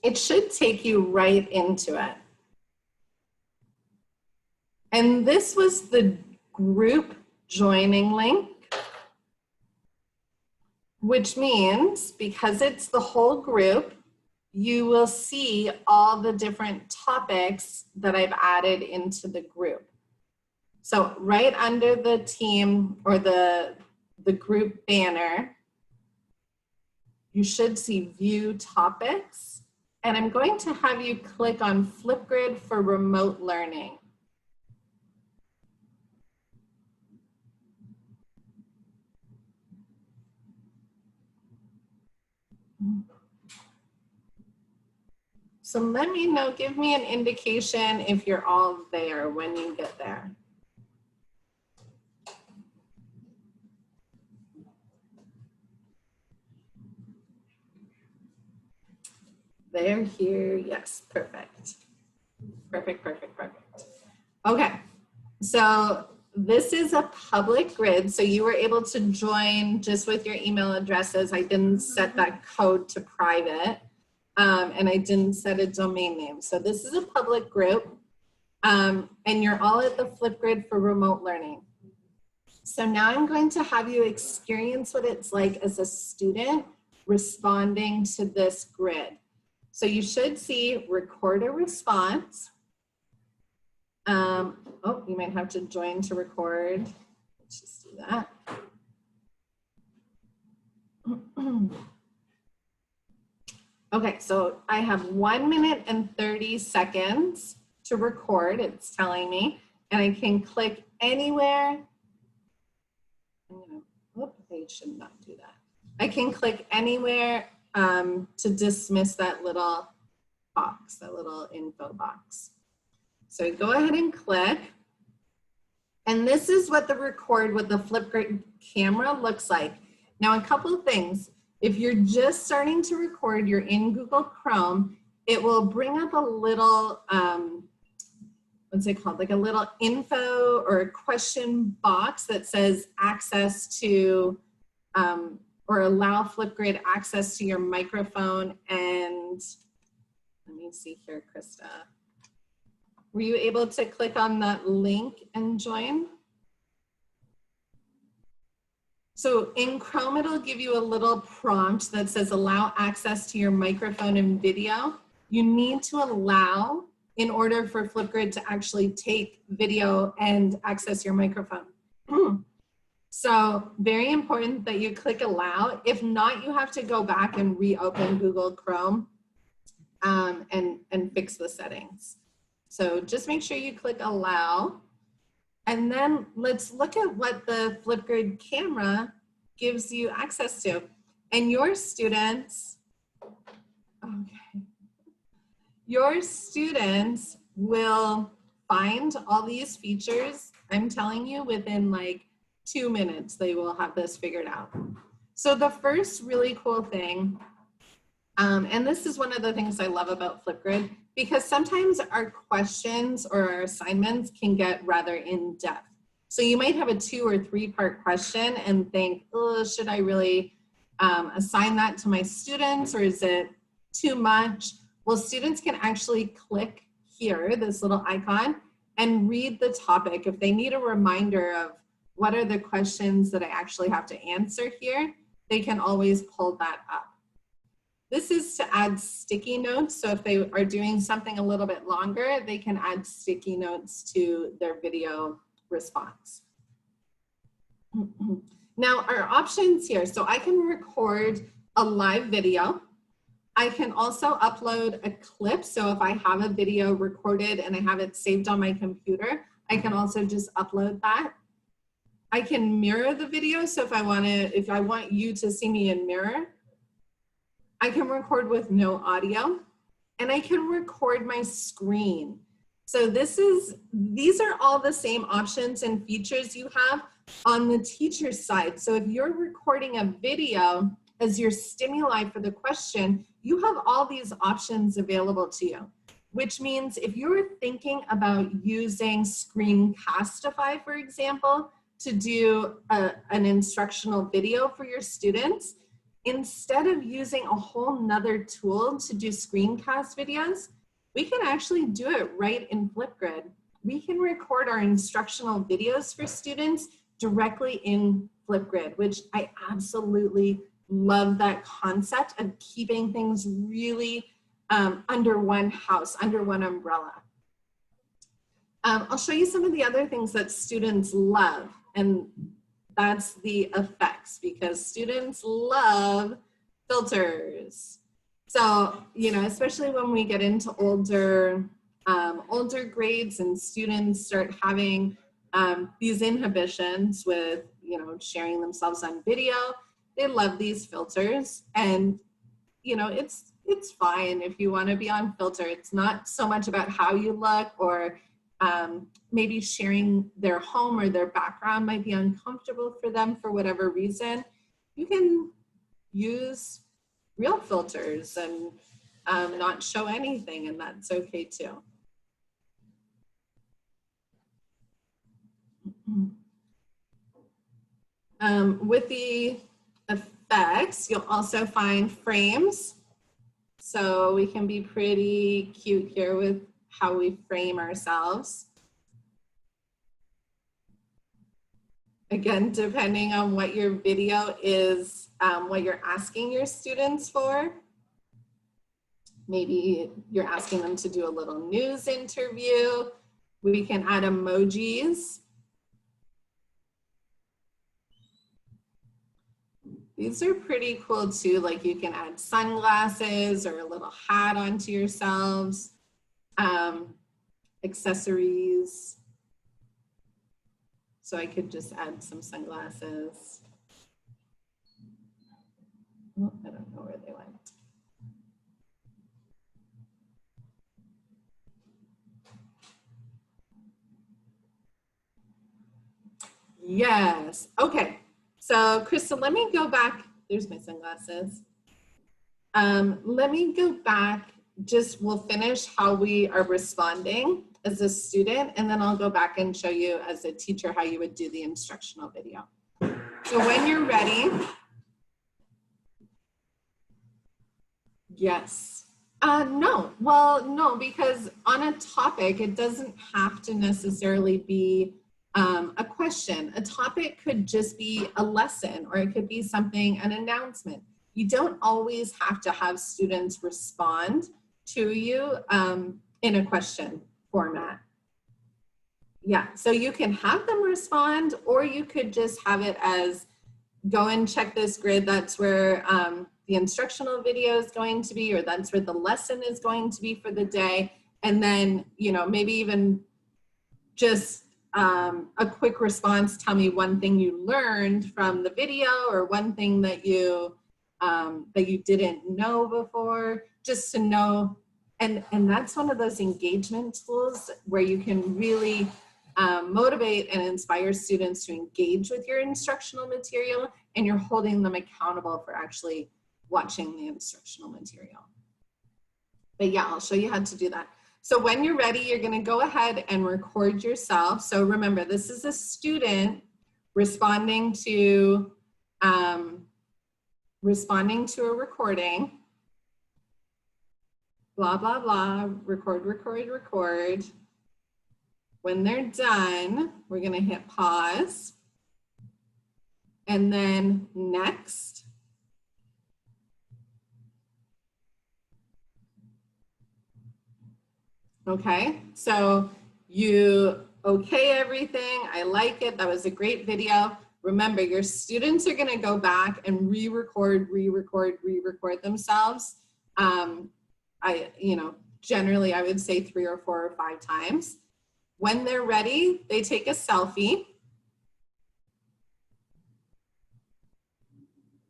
It should take you right into it. And this was the group joining link, which means because it's the whole group, you will see all the different topics that I've added into the group. So right under the team or the group banner, you should see view topics. And I'm going to have you click on FlipGrid for remote learning. So let me know, give me an indication if you're all there when you get there. They're here, yes, perfect. Perfect, perfect, perfect. Okay, so this is a public grid. So you were able to join just with your email addresses. I didn't set that code to private. And I didn't set a domain name. So this is a public group, and you're all at the FlipGrid for remote learning. So now I'm going to have you experience what it's like as a student responding to this grid. So you should see record a response. Oh, you might have to join to record. Let's just do that. Okay, so I have 1 minute and 30 seconds to record, it's telling me, and I can click anywhere. I should not do that. I can click anywhere to dismiss that little box, that little info box. So go ahead and click. And this is what the record with the FlipGrid camera looks like. Now, a couple of things. If you're just starting to record, you're in Google Chrome, it will bring up a little, what's it called? Like a little info or a question box that says access to, or allow FlipGrid access to your microphone. And let me see here, Krista. Were you able to click on that link and join? So in Chrome, it'll give you a little prompt that says allow access to your microphone and video. You need to allow in order for FlipGrid to actually take video and access your microphone. So very important that you click allow. If not, you have to go back and reopen Google Chrome and fix the settings. So just make sure you click allow. And then let's look at what the FlipGrid camera gives you access to. And your students, your students will find all these features, I'm telling you, within like 2 minutes, they will have this figured out. So the first really cool thing, and this is one of the things I love about FlipGrid, because sometimes our questions or our assignments can get rather in depth. So you might have a 2 or 3 part question and think, oh, should I really assign that to my students, or is it too much? Well, students can actually click here, this little icon, and read the topic. If they need a reminder of what are the questions that I actually have to answer here, they can always pull that up. This is to add sticky notes. So if they are doing something a little bit longer, they can add sticky notes to their video response. Now our options here. So I can record a live video. I can also upload a clip. So if I have a video recorded and I have it saved on my computer, I can also just upload that. I can mirror the video. So if I want you to see me in mirror, I can record with no audio, and I can record my screen. So these are all the same options and features you have on the teacher's side. So if you're recording a video as your stimuli for the question, you have all these options available to you, which means if you're thinking about using Screencastify, for example, to do an instructional video for your students, instead of using a whole nother tool to do screencast videos, we can actually do it right in FlipGrid. We can record our instructional videos for students directly in FlipGrid, which I absolutely love that concept of keeping things really under one house, under one umbrella. I'll show you some of the other things that students love, and that's the effects, because students love filters. So, you know, especially when we get into older grades and students start having these inhibitions with, you know, sharing themselves on video, they love these filters. And, you know, it's fine if you want to be on filter. It's not so much about how you look, or maybe sharing their home or their background might be uncomfortable for them for whatever reason. You can use real filters and not show anything, and that's okay too. With the effects, you'll also find frames. So we can be pretty cute here with how we frame ourselves. Again, depending on what your video is, what you're asking your students for. Maybe you're asking them to do a little news interview. We can add emojis. These are pretty cool too. Like you can add sunglasses or a little hat onto yourselves. Accessories. So I could just add some sunglasses. Oh, I don't know where they went. Yes, okay. So Crystal, let me go back. There's my sunglasses. Let me go back. Just we'll finish how we are responding as a student, and then I'll go back and show you as a teacher how you would do the instructional video. So when you're ready. Yes. No, well, no, because on a topic, it doesn't have to necessarily be a question. A topic could just be a lesson, or it could be something, an announcement. You don't always have to have students respond to you in a question format. Yeah, so you can have them respond, or you could just have it as, go and check this grid. That's where the instructional video is going to be, or that's where the lesson is going to be for the day. And then, you know, maybe even just a quick response. Tell me one thing you learned from the video, or one thing that you didn't know before, just to know. And that's one of those engagement tools where you can really motivate and inspire students to engage with your instructional material, and you're holding them accountable for actually watching the instructional material. But yeah, I'll show you how to do that. So when you're ready, you're going to go ahead and record yourself. So remember, this is a student responding to a recording. Blah, blah, blah, record, record, record. When they're done, we're going to hit pause. And then next. Okay, so you okay everything. I like it. That was a great video. Remember, your students are going to go back and re-record themselves. Generally, I would say 3 or 4 or 5 times. When they're ready, they take a selfie.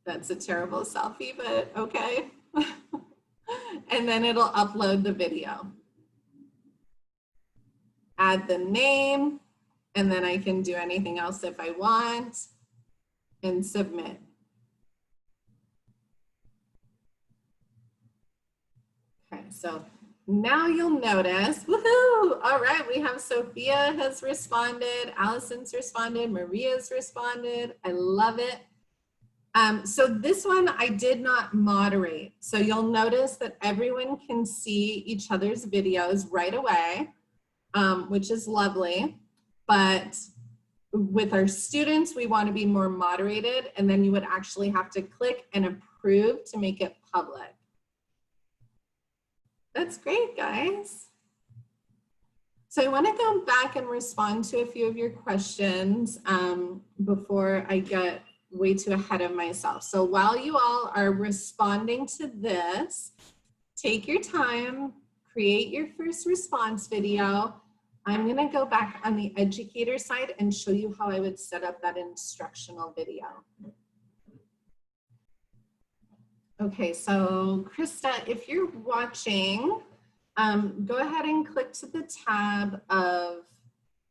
That's a terrible selfie, but okay. And then it'll upload the video. Add the name, and then I can do anything else if I want, and submit. Okay, so now you'll notice, woohoo! All right, we have Sophia has responded, Allison's responded, Maria's responded. I love it. So this one I did not moderate. So you'll notice that everyone can see each other's videos right away, which is lovely. But with our students, we want to be more moderated, and then you would actually have to click and approve to make it public. That's great, guys. So I want to go back and respond to a few of your questions before I get way too ahead of myself. So while you all are responding to this, take your time, create your first response video. I'm going to go back on the educator side and show you how I would set up that instructional video. Okay, so Krista, if you're watching, go ahead and click to the tab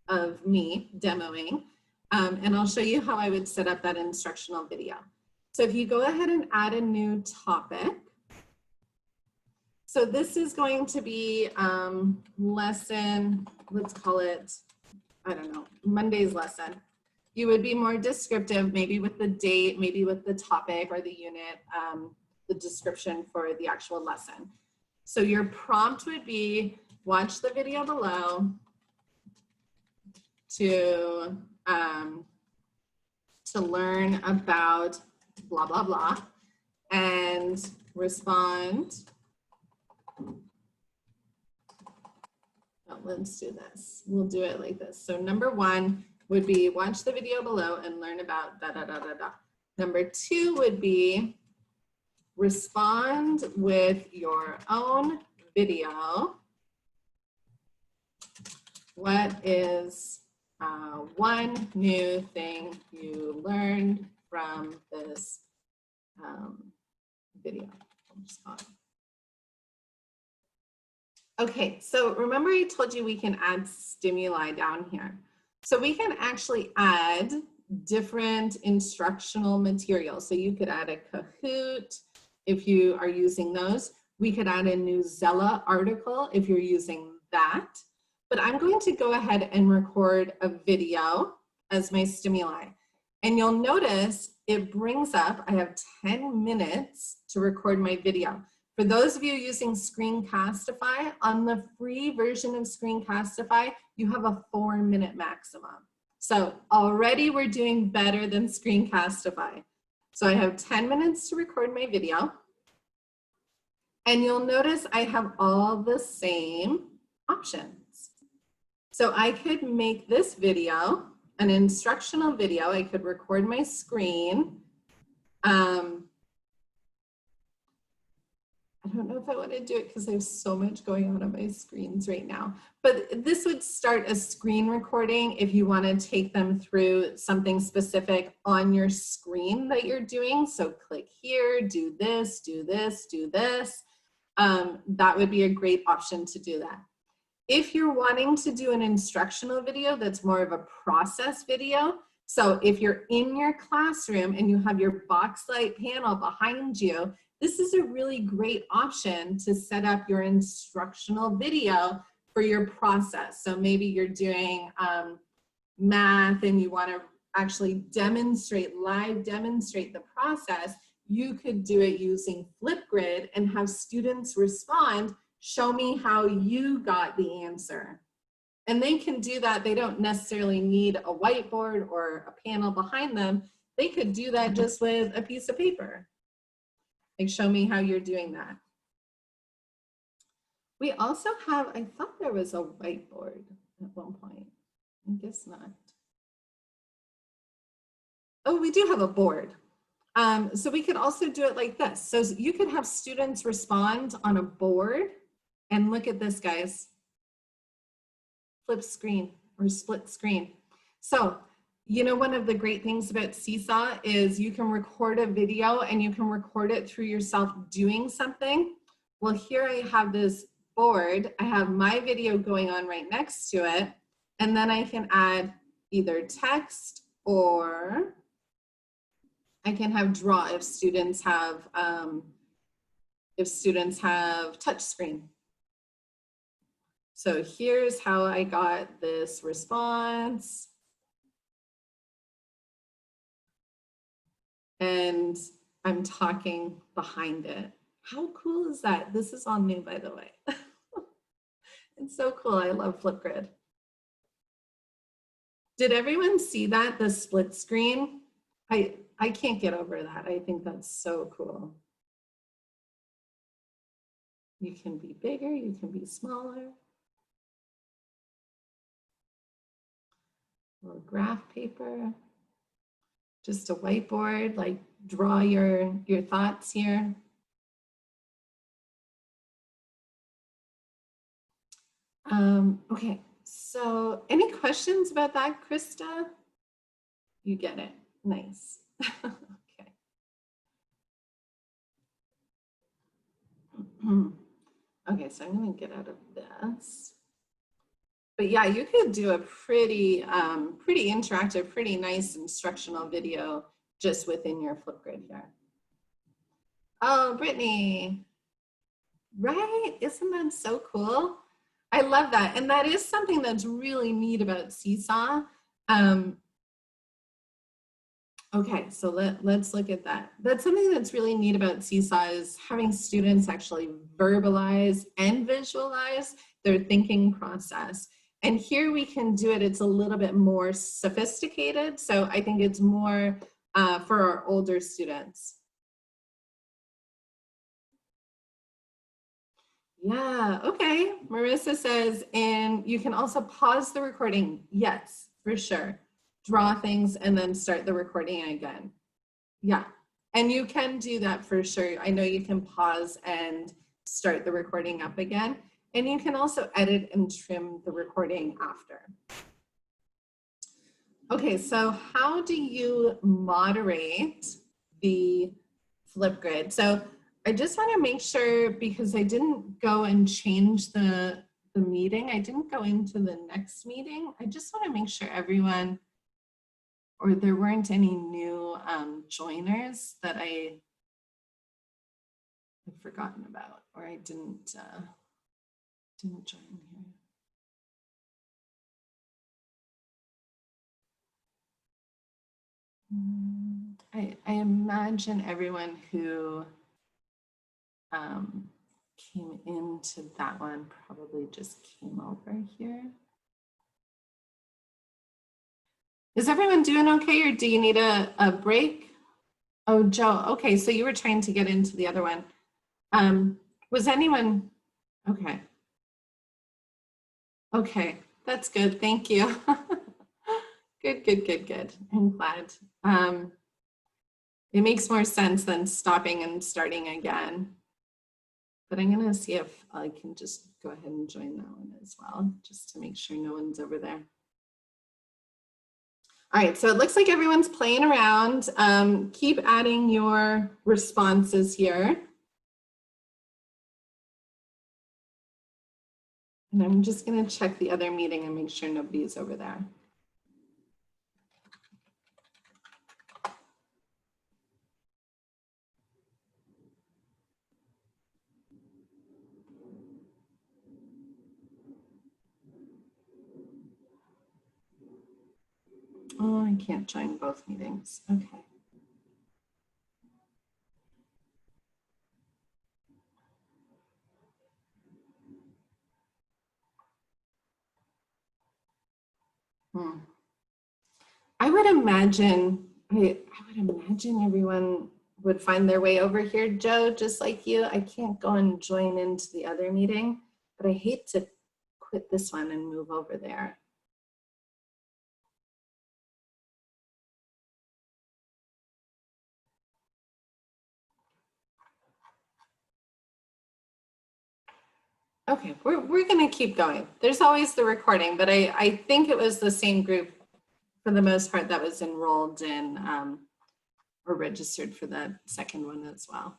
of me demoing, and I'll show you how I would set up that instructional video. So if you go ahead and add a new topic, so this is going to be lesson, let's call it, I don't know, Monday's lesson. You would be more descriptive, maybe with the date, maybe with the topic or the unit, the description for the actual lesson. So your prompt would be, watch the video below to learn about blah, blah, blah, and respond. Oh, let's do this. We'll do it like this. So number 1 would be, watch the video below and learn about da, da, da, da, da. Number 2 would be, respond with your own video. What is one new thing you learned from this video? Okay, so remember I told you we can add stimuli down here. So we can actually add different instructional materials. So you could add a Kahoot if you are using those. We could add a Newsella article if you're using that. But I'm going to go ahead and record a video as my stimuli. And you'll notice it brings up, I have 10 minutes to record my video. For those of you using Screencastify, on the free version of Screencastify, you have a 4-minute maximum. So already we're doing better than Screencastify. So I have 10 minutes to record my video. And you'll notice I have all the same options. So I could make this video an instructional video. I could record my screen. I don't know if I want to do it because I have so much going on my screens right now, but this would start a screen recording if you want to take them through something specific on your screen that you're doing. So click here, do this, do this, do this. That would be a great option to do that. If you're wanting to do an instructional video that's more of a process video, so if you're in your classroom and you have your Boxlight panel behind you, this is a really great option to set up your instructional video for your process. So maybe you're doing math and you want to actually live demonstrate the process. You could do it using FlipGrid and have students respond, show me how you got the answer. And they can do that. They don't necessarily need a whiteboard or a panel behind them. They could do that just with a piece of paper. Like, show me how you're doing that. We also have, I thought there was a whiteboard at one point. I guess not. Oh, we do have a board. So we could also do it like this. So you could have students respond on a board, and look at this, guys. Flip screen or split screen. So, you know, one of the great things about Seesaw is you can record a video and you can record it through yourself doing something. Well, here I have this board. I have my video going on right next to it. And then I can add either text or I can have draw if students have touch screen. So here's how I got this response. And I'm talking behind it. How cool is that? This is all new, by the way. It's so cool. I love FlipGrid. Did everyone see that, the split screen? I can't get over that. I think that's so cool. You can be bigger, you can be smaller. A little graph paper. Just a whiteboard, like draw your thoughts here. Okay, so any questions about that, Krista? You get it, nice. Okay. Okay, so I'm gonna get out of this. But yeah, you could do a pretty interactive, pretty nice instructional video just within your FlipGrid here. Oh, Brittany, right? Isn't that so cool? I love that. And that is something that's really neat about Seesaw. Okay, so let's look at that. That's something that's really neat about Seesaw is having students actually verbalize and visualize their thinking process. And here we can do it, it's a little bit more sophisticated. So I think it's more for our older students. Yeah, okay. Marissa says, and you can also pause the recording. Yes, for sure. Draw things and then start the recording again. Yeah, and you can do that for sure. I know you can pause and start the recording up again. And you can also edit and trim the recording after. Okay, so how do you moderate the FlipGrid? So I just want to make sure, because I didn't go and change the meeting. I didn't go into the next meeting. I just want to make sure everyone, or there weren't any new joiners that I had forgotten about, or I didn't join here. I imagine everyone who came into that one probably just came over here. Is everyone doing okay, or do you need a break? Oh, Joe, okay, so you were trying to get into the other one. Was anyone, okay. Okay, that's good, thank you. Good, good, good, good. I'm glad. It makes more sense than stopping and starting again. But I'm gonna see if I can just go ahead and join that one as well, just to make sure no one's over there. All right, so it looks like everyone's playing around. Keep adding your responses here. And I'm just gonna check the other meeting and make sure nobody's over there. Oh, I can't join both meetings, okay. I would imagine everyone would find their way over here, Joe, just like you. I can't go and join into the other meeting, but I hate to quit this one and move over there. Okay, we're gonna keep going. There's always the recording, but I think it was the same group for the most part that was enrolled in or registered for the second one as well.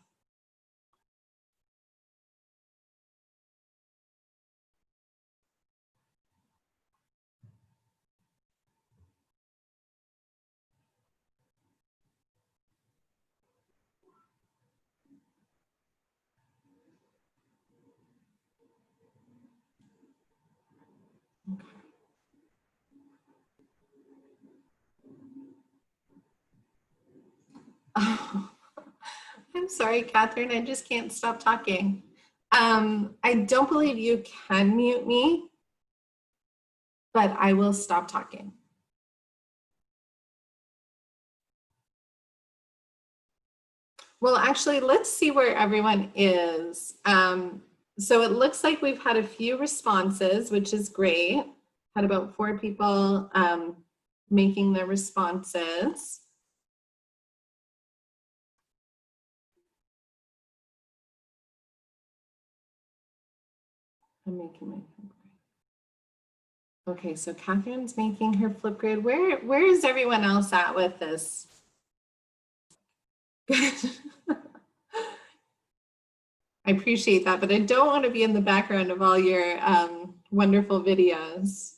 Okay. Oh, I'm sorry, Catherine, I just can't stop talking. I don't believe you can mute me, but I will stop talking. Well, actually, let's see where everyone is. So it looks like we've had a few responses, which is great. Had about 4 people making their responses. I'm making my FlipGrid. Okay, so Catherine's making her FlipGrid. Where is everyone else at with this? Good. I appreciate that, but I don't want to be in the background of all your wonderful videos.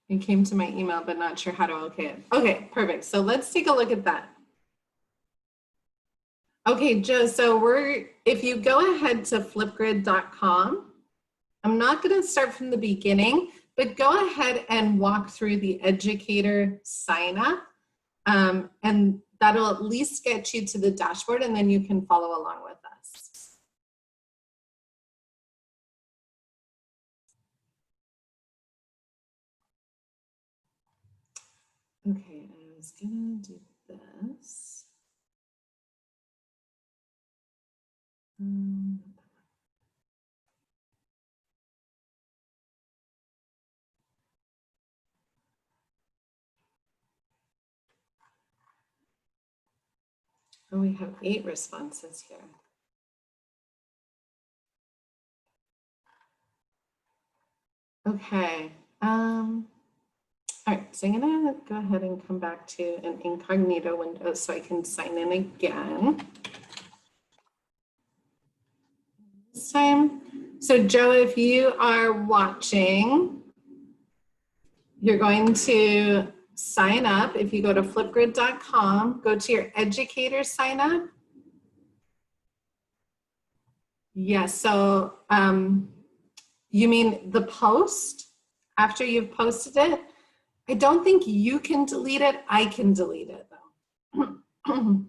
It came to my email, but not sure how to okay it. Okay, perfect. So let's take a look at that. Okay, Joe, so if you go ahead to flipgrid.com, I'm not going to start from the beginning, but go ahead and walk through the educator sign up. And that'll at least get you to the dashboard, and then you can follow along with us. Okay, I was gonna do this. Oh, we have 8 responses here. Okay. All right, so I'm gonna go ahead and come back to an incognito window so I can sign in again. This time. So Joe, if you are watching, you're going to sign up. If you go to flipgrid.com, go to your educator sign up. Yes, so you mean the post after you've posted it? I don't think you can delete it. I can delete it though.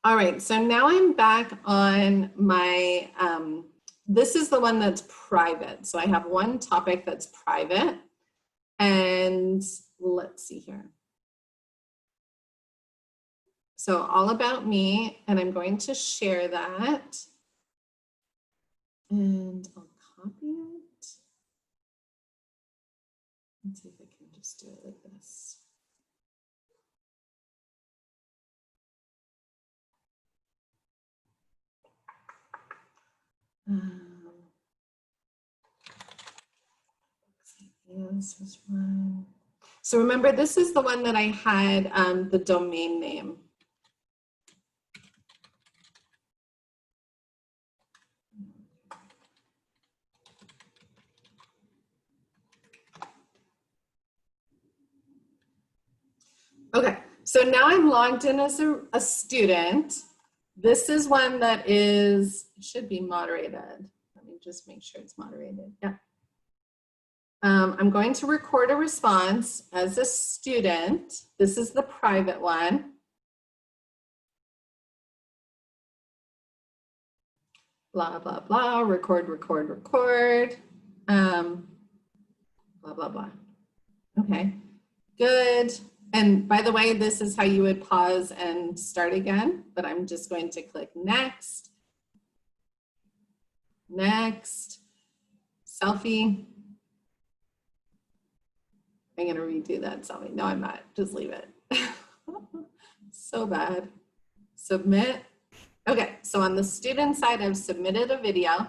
All right, so now I'm back on my, this is the one that's private. So I have one topic that's private, and let's see here. So all about me, and I'm going to share that. And I'll copy it. Let's see if I can just do it like this. This is one. So remember, this is the one that I had the domain name. Okay, so now I'm logged in as a student. This is one that should be moderated. Let me just make sure it's moderated. Yeah. I'm going to record a response as a student. This is the private one. Blah, blah, blah, record, record, record. Blah, blah, blah. Okay, good. And by the way, this is how you would pause and start again, but I'm just going to click next. Next. Selfie. I'm going to redo that selfie. No, I'm not. Just leave it. So bad. Submit. Okay, so on the student side, I've submitted a video.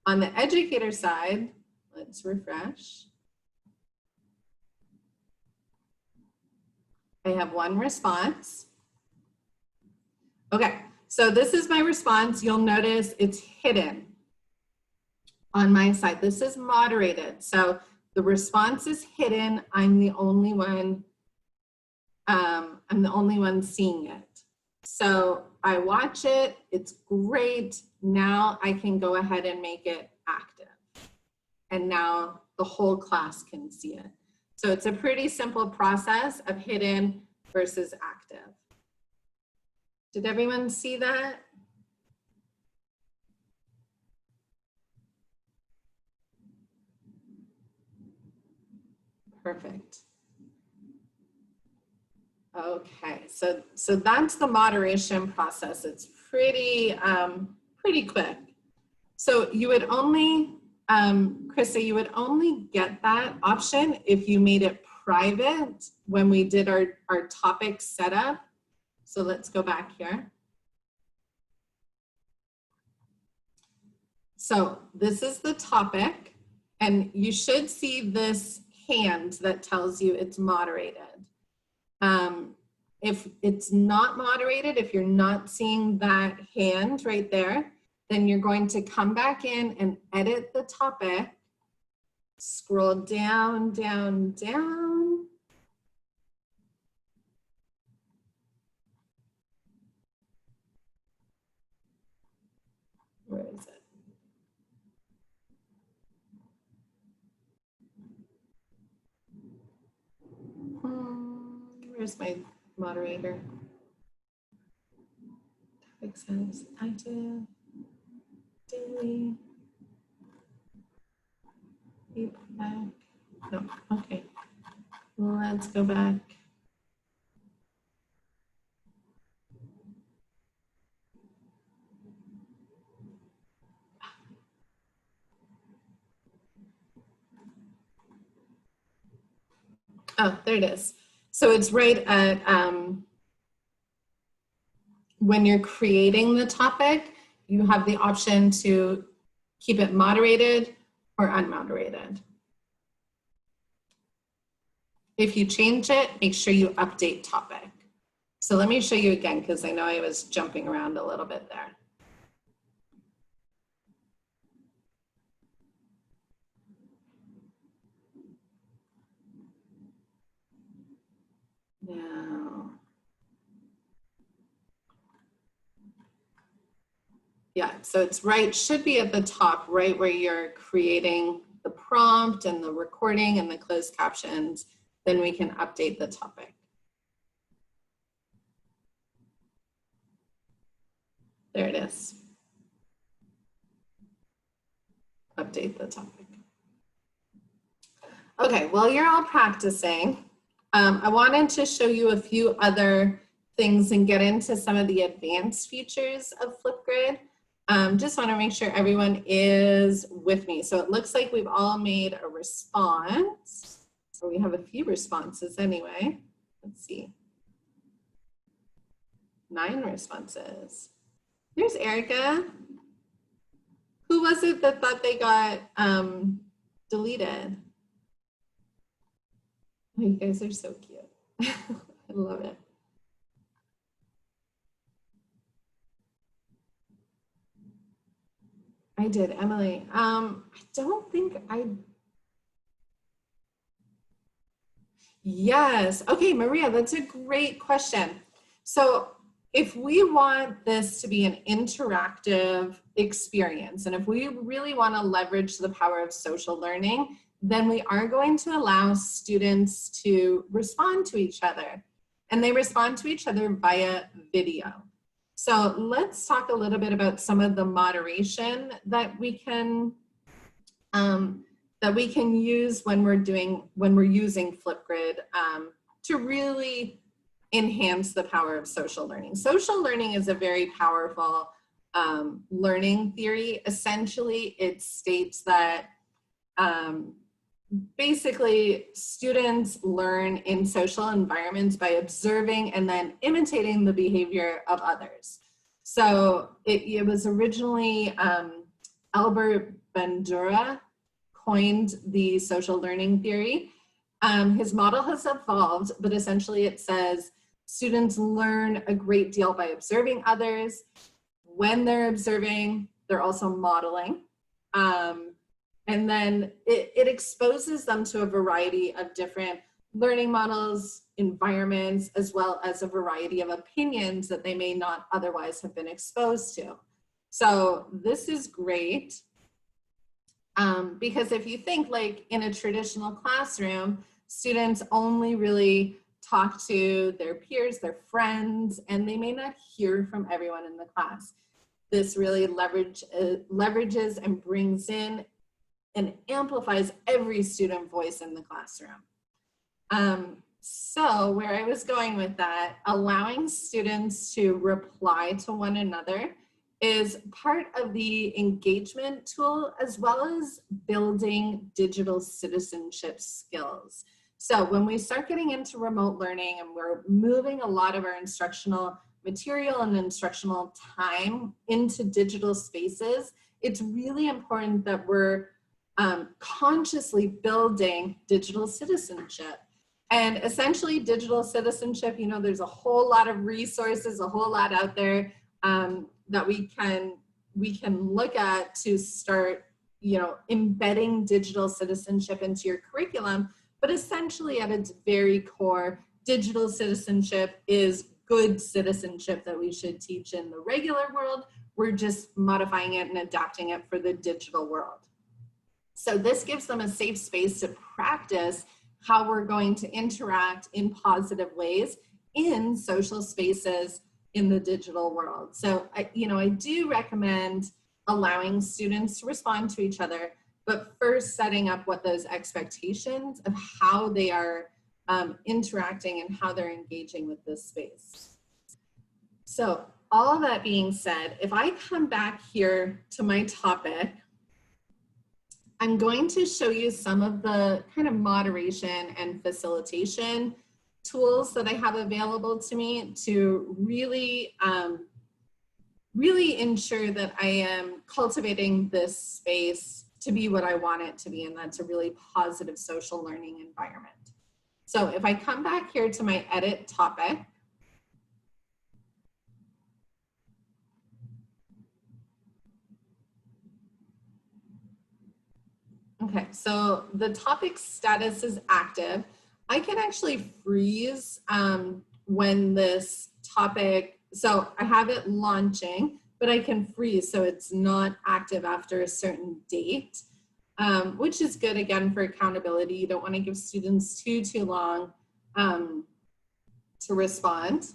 On the educator side, let's refresh. I have one response. Okay, so this is my response. You'll notice it's hidden on my side. This is moderated. So the response is hidden. I'm the only one seeing it. So I watch it, it's great. Now I can go ahead and make it active. And now the whole class can see it. So it's a pretty simple process of hidden versus active. Did everyone see that? Perfect. Okay, so that's the moderation process. It's pretty quick. So you would only, Krista, you would only get that option if you made it private when we did our topic setup. So let's go back here. So this is the topic, and you should see this hand that tells you it's moderated. If it's not moderated, if you're not seeing that hand right there, then you're going to come back in and edit the topic, scroll down, down, down. Where is it? Where's my moderator? Topic says active, daily, feedback. No, okay. Let's go back. Oh, there it is. So it's right at, when you're creating the topic, you have the option to keep it moderated or unmoderated. If you change it, make sure you update topic. So let me show you again, because I know I was jumping around a little bit there. Now, yeah, so it's right, should be at the top, right where you're creating the prompt and the recording and the closed captions, then we can update the topic. There it is. Update the topic. Okay, while you're all practicing, I wanted to show you a few other things and get into some of the advanced features of FlipGrid. Just want to make sure everyone is with me. So it looks like we've all made a response, or we have a few responses anyway. Let's see. 9 responses. There's Erica. Who was it that thought they got deleted? Oh, you guys are so cute. I love it. I did, Emily. I don't think I. Yes. Okay, Maria, that's a great question. So if we want this to be an interactive experience, and if we really want to leverage the power of social learning, then we are going to allow students to respond to each other. And they respond to each other via video. So let's talk a little bit about some of the moderation that we can use when we're using FlipGrid to really enhance the power of social learning. Social learning is a very powerful learning theory. Essentially, it states that basically students learn in social environments by observing and then imitating the behavior of others. So it was originally Albert Bandura coined the social learning theory. His model has evolved, but essentially it says students learn a great deal by observing others. When they're observing, they're also modeling. And then it exposes them to a variety of different learning models, environments, as well as a variety of opinions that they may not otherwise have been exposed to. So this is great because if you think like in a traditional classroom, students only really talk to their peers, their friends, and they may not hear from everyone in the class. This really leverages and brings in and amplifies every student voice in the classroom. So where I was going with that, allowing students to reply to one another is part of the engagement tool, as well as building digital citizenship skills. So when we start getting into remote learning and we're moving a lot of our instructional material and instructional time into digital spaces, it's really important that we're consciously building digital citizenship. And essentially digital citizenship, you know, there's a whole lot of resources, a whole lot out there that we can look at to start, you know, embedding digital citizenship into your curriculum. But essentially at its very core, digital citizenship is good citizenship that we should teach in the regular world. We're just modifying it and adapting it for the digital world. So this gives them a safe space to practice how we're going to interact in positive ways in social spaces in the digital world. So, I do recommend allowing students to respond to each other, but first setting up what those expectations of how they are interacting and how they're engaging with this space. So all of that being said, if I come back here to my topic, I'm going to show you some of the kind of moderation and facilitation tools that I have available to me to really, really ensure that I am cultivating this space to be what I want it to be, and that's a really positive social learning environment. So if I come back here to my edit topic, okay, so the topic status is active. I can actually freeze when this topic, so I have it launching, but I can freeze so it's not active after a certain date, which is good again for accountability. You don't want to give students too long to respond.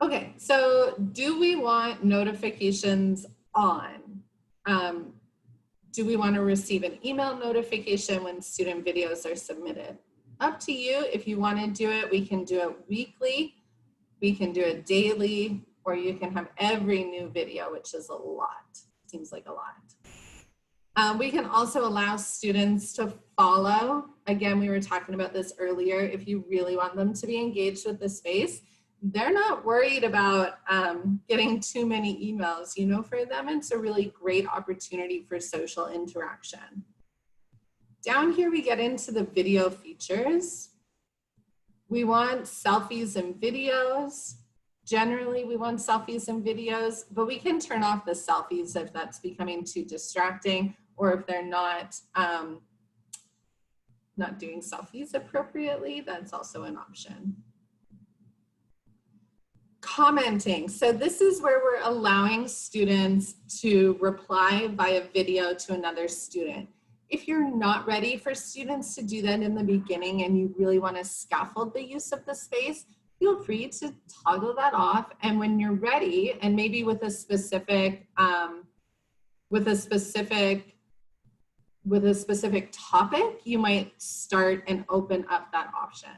Okay, so do we want notifications on? Do we want to receive an email notification when student videos are submitted? Up to you. If you want to do it, we can do it weekly, we can do it daily, or you can have every new video, which is a lot. Seems like a lot. We can also allow students to follow. Again, we were talking about this earlier. If you really want them to be engaged with the space, they're not worried about getting too many emails. You know, for them, it's a really great opportunity for social interaction. Down here, we get into the video features. We want selfies and videos. Generally, we want selfies and videos, but we can turn off the selfies if that's becoming too distracting, or if they're not doing selfies appropriately, that's also an option. Commenting. So this is where we're allowing students to reply via video to another student. If you're not ready for students to do that in the beginning and you really want to scaffold the use of the space, feel free to toggle that off. And when you're ready, and maybe with a specific topic, you might start and open up that option.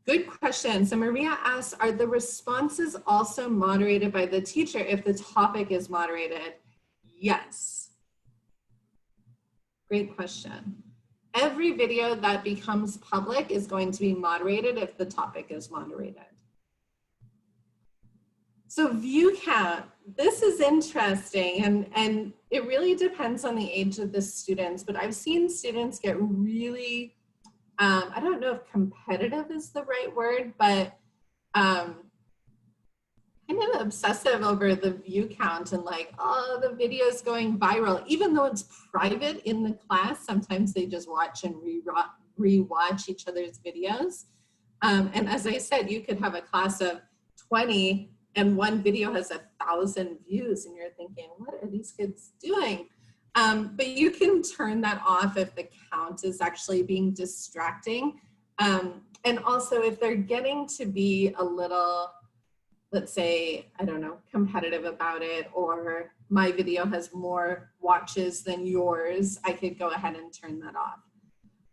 Good question. So Maria asks, are the responses also moderated by the teacher if the topic is moderated? Yes. Great question. Every video that becomes public is going to be moderated if the topic is moderated. So view count, this is interesting, and it really depends on the age of the students, but I've seen students get really, I don't know if competitive is the right word, but kind of obsessive over the view count and like, oh, the video's going viral. Even though it's private in the class, sometimes they just watch and re-watch each other's videos. And as I said, you could have a class of 20 and one video has 1,000 views and you're thinking, what are these kids doing? But you can turn that off if the count is actually being distracting. And also if they're getting to be a little, let's say, I don't know, competitive about it, or my video has more watches than yours, I could go ahead and turn that off.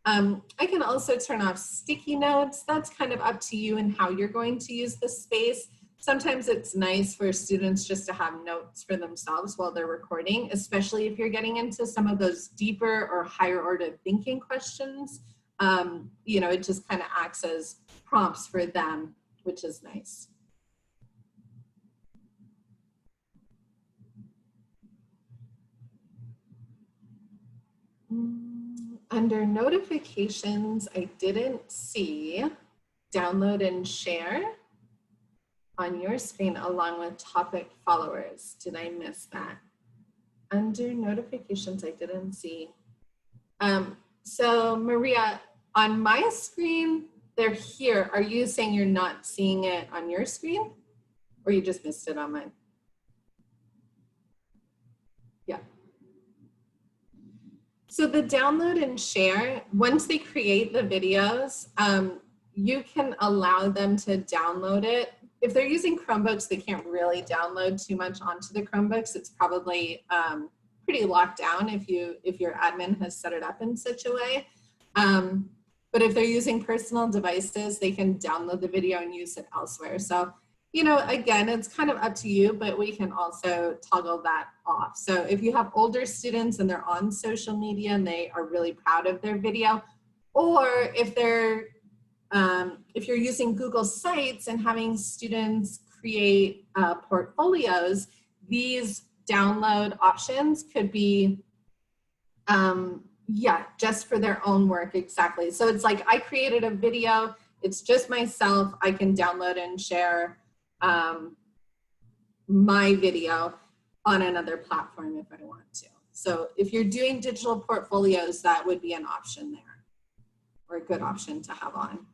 I can also turn off sticky notes. That's kind of up to you and how you're going to use the space. Sometimes it's nice for students just to have notes for themselves while they're recording, especially if you're getting into some of those deeper or higher order thinking questions. You know, it just kind of acts as prompts for them, which is nice. Under notifications, I didn't see download and share on your screen along with topic followers. Did I miss that? Under notifications, I didn't see. So Maria, on my screen, they're here. Are you saying you're not seeing it on your screen? Or you just missed it on mine? Yeah. So the download and share, once they create the videos, you can allow them to download it. If they're using Chromebooks, they can't really download too much onto the Chromebooks. It's probably pretty locked down if your admin has set it up in such a way. But if they're using personal devices, they can download the video and use it elsewhere. So, you know, again, it's kind of up to you, but we can also toggle that off. So if you have older students and they're on social media and they are really proud of their video, or if they're if you're using Google Sites and having students create portfolios, these download options could be, yeah, just for their own work, exactly. So it's like I created a video, it's just myself, I can download and share my video on another platform if I want to. So if you're doing digital portfolios, that would be an option there, or a good option to have on.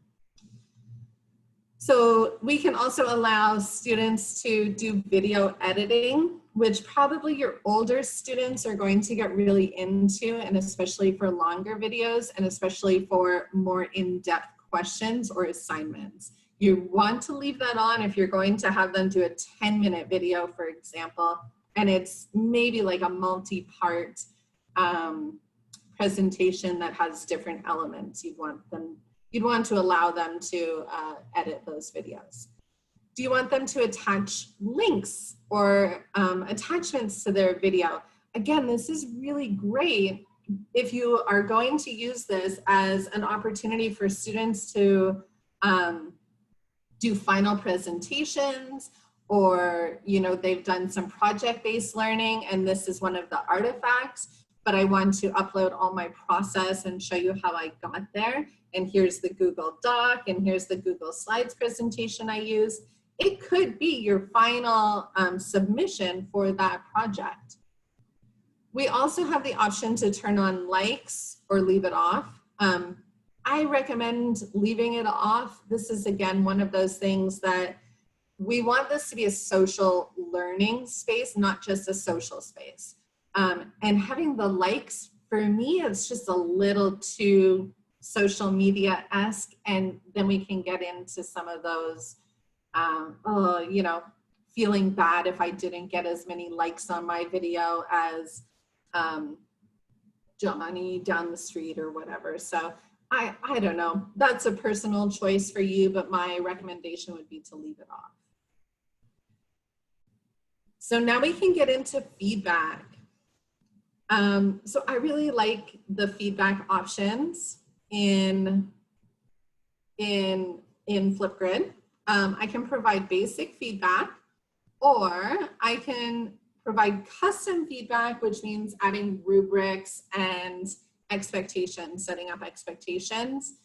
So we can also allow students to do video editing, which probably your older students are going to get really into, and especially for longer videos, and especially for more in-depth questions or assignments. You want to leave that on if you're going to have them do a 10-minute video, for example, and it's maybe like a multi-part presentation that has different elements. You'd want to allow them to edit those videos. Do you want them to attach links or attachments to their video? Again, this is really great if you are going to use this as an opportunity for students to do final presentations, or they've done some project-based learning and this is one of the artifacts, but I want to upload all my process and show you how I got there. And here's the Google Doc and here's the Google Slides presentation I used. It could be your final submission for that project. We also have the option to turn on likes or leave it off. I recommend leaving it off. This is, again, one of those things that we want this to be a social learning space, not just a social space. And having the likes, for me, it's just a little too social media-esque, and then we can get into some of those, feeling bad if I didn't get as many likes on my video as Johnny down the street or whatever. So I don't know, that's a personal choice for you, but my recommendation would be to leave it off. So now we can get into feedback. So I really like the feedback options in FlipGrid. I can provide basic feedback, or I can provide custom feedback, which means adding rubrics and expectations, setting up expectations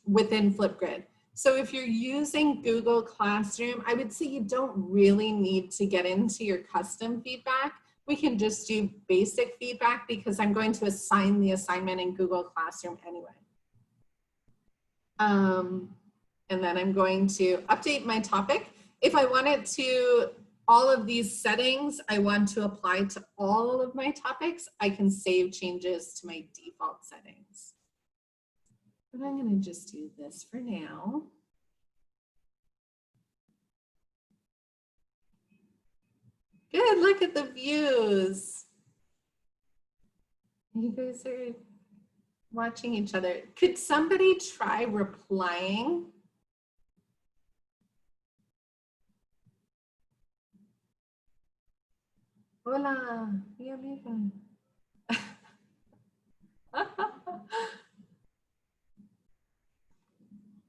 within FlipGrid. So if you're using Google Classroom, I would say you don't really need to get into your custom feedback. We can just do basic feedback because I'm going to assign the assignment in Google Classroom anyway. And then I'm going to update my topic. If I wanted to, all of these settings, I want to apply to all of my topics, I can save changes to my default settings. But I'm going to just do this for now. Good, look at the views. You guys are watching each other. Could somebody try replying? Hola, mi amiga.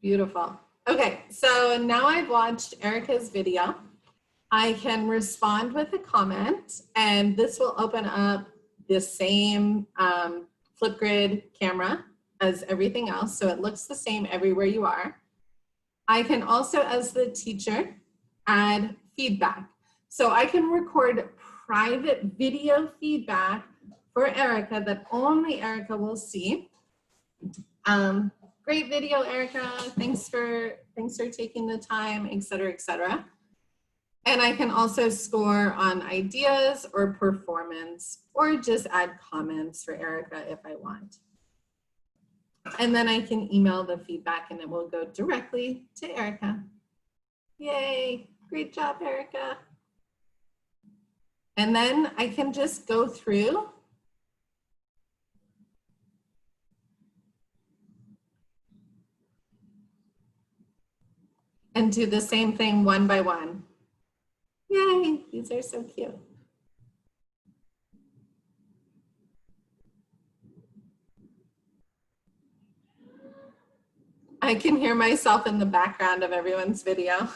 Beautiful. Okay, so now I've watched Erica's video. I can respond with a comment, and this will open up the same FlipGrid camera as everything else, so it looks the same everywhere you are. I can also, as the teacher, add feedback. So I can record private video feedback for Erica that only Erica will see. Great video, Erica. Thanks for taking the time, et cetera, et cetera. And I can also score on ideas or performance, or just add comments for Erica if I want. And then I can email the feedback and it will go directly to Erica. Yay, great job, Erica. And then I can just go through and do the same thing one by one. Yay, these are so cute. I can hear myself in the background of everyone's video.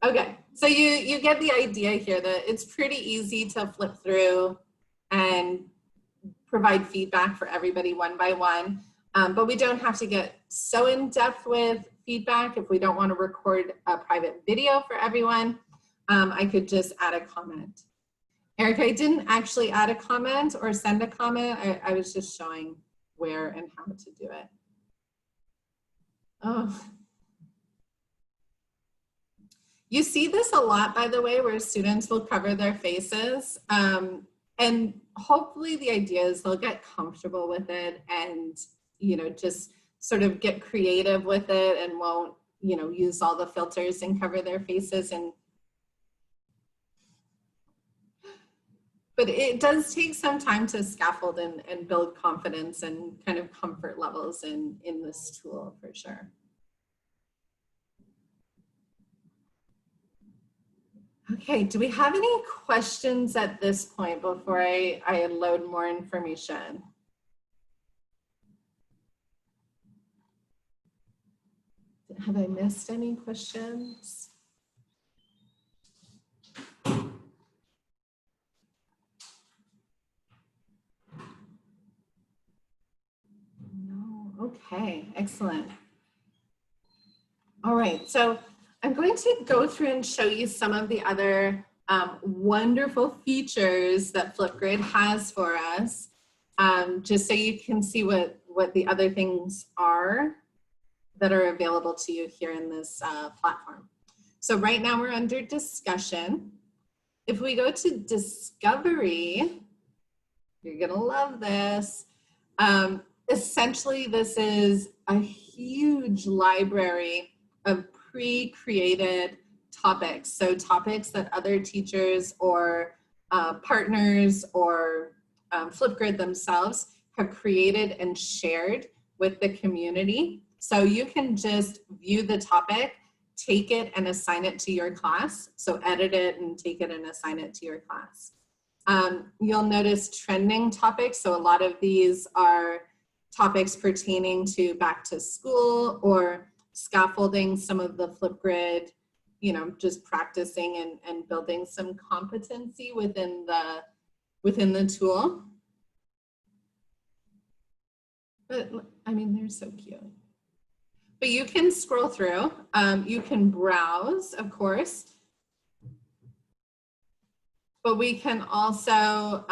Okay, so you get the idea here that it's pretty easy to flip through and provide feedback for everybody one by one, but we don't have to get so in depth with feedback. If we don't want to record a private video for everyone, I could just add a comment. Erica, I didn't actually add a comment or send a comment. I was just showing where and how to do it. Oh. You see this a lot, by the way, where students will cover their faces. And hopefully the idea is they'll get comfortable with it and, just sort of get creative with it and won't, you know, use all the filters and cover their faces. But it does take some time to scaffold and build confidence and kind of comfort levels in this tool for sure. Okay, do we have any questions at this point before I load more information? Have I missed any questions? No, okay, excellent. All right, so I'm going to go through and show you some of the other wonderful features that FlipGrid has for us, just so you can see what the other things are that are available to you here in this platform. So right now we're under discussion. If we go to discovery, you're gonna love this. Essentially, this is a huge library of pre-created topics. So topics that other teachers or partners or FlipGrid themselves have created and shared with the community. So you can just view the topic, take it and assign it to your class. So edit it and take it and assign it to your class. You'll notice trending topics. So a lot of these are topics pertaining to back to school or scaffolding some of the FlipGrid, you know, just practicing and building some competency within the tool. But I mean, they're so cute. But you can scroll through, you can browse, of course, but we can also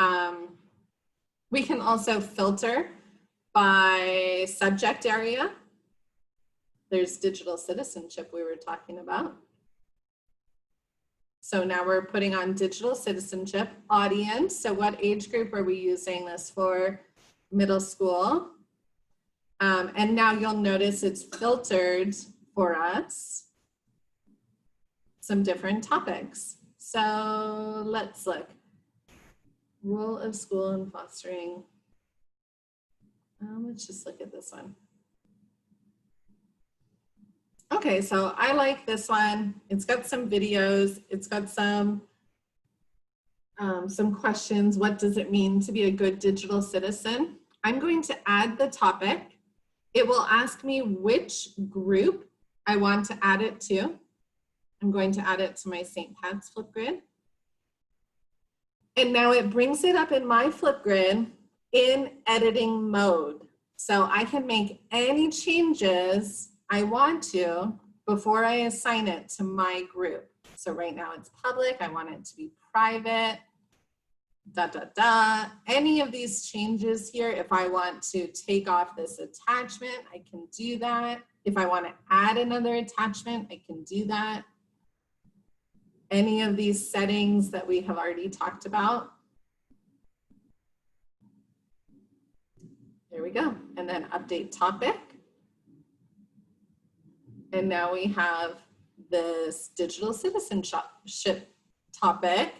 filter by subject area. There's digital citizenship we were talking about. So now we're putting on digital citizenship. Audience, so what age group are we using this for? Middle school. And now you'll notice it's filtered for us some different topics. So let's look. Role of school in fostering. Let's just look at this one. Okay, so I like this one. It's got some videos. It's got some questions. What does it mean to be a good digital citizen? I'm going to add the topic. It will ask me which group I want to add it to. I'm going to add it to my St. Pat's FlipGrid. And now it brings it up in my FlipGrid in editing mode. So I can make any changes I want to before I assign it to my group. So right now it's public, I want it to be private, Any of these changes here, if I want to take off this attachment, I can do that. If I want to add another attachment, I can do that. Any of these settings that we have already talked about. There we go. And then update topic. And now we have this digital citizenship topic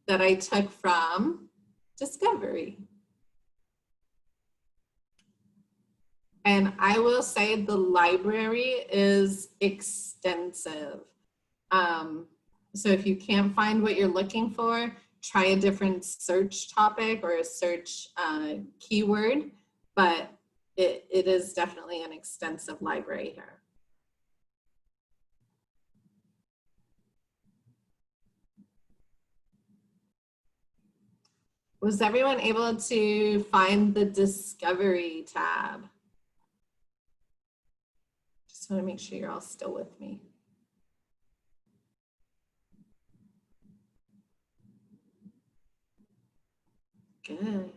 that I took from Discovery. And I will say the library is extensive. So if you can't find what you're looking for, try a different search topic or a search keyword, but it is definitely an extensive library here. Was everyone able to find the Discovery tab? Just want to make sure you're all still with me. Good.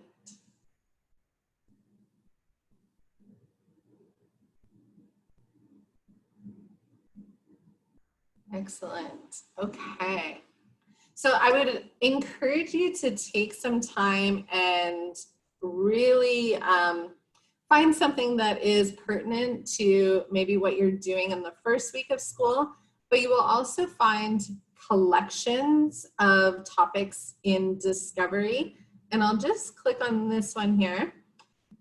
Excellent. Okay. So I would encourage you to take some time and really find something that is pertinent to maybe what you're doing in the first week of school, but you will also find collections of topics in Discovery. And I'll just click on this one here.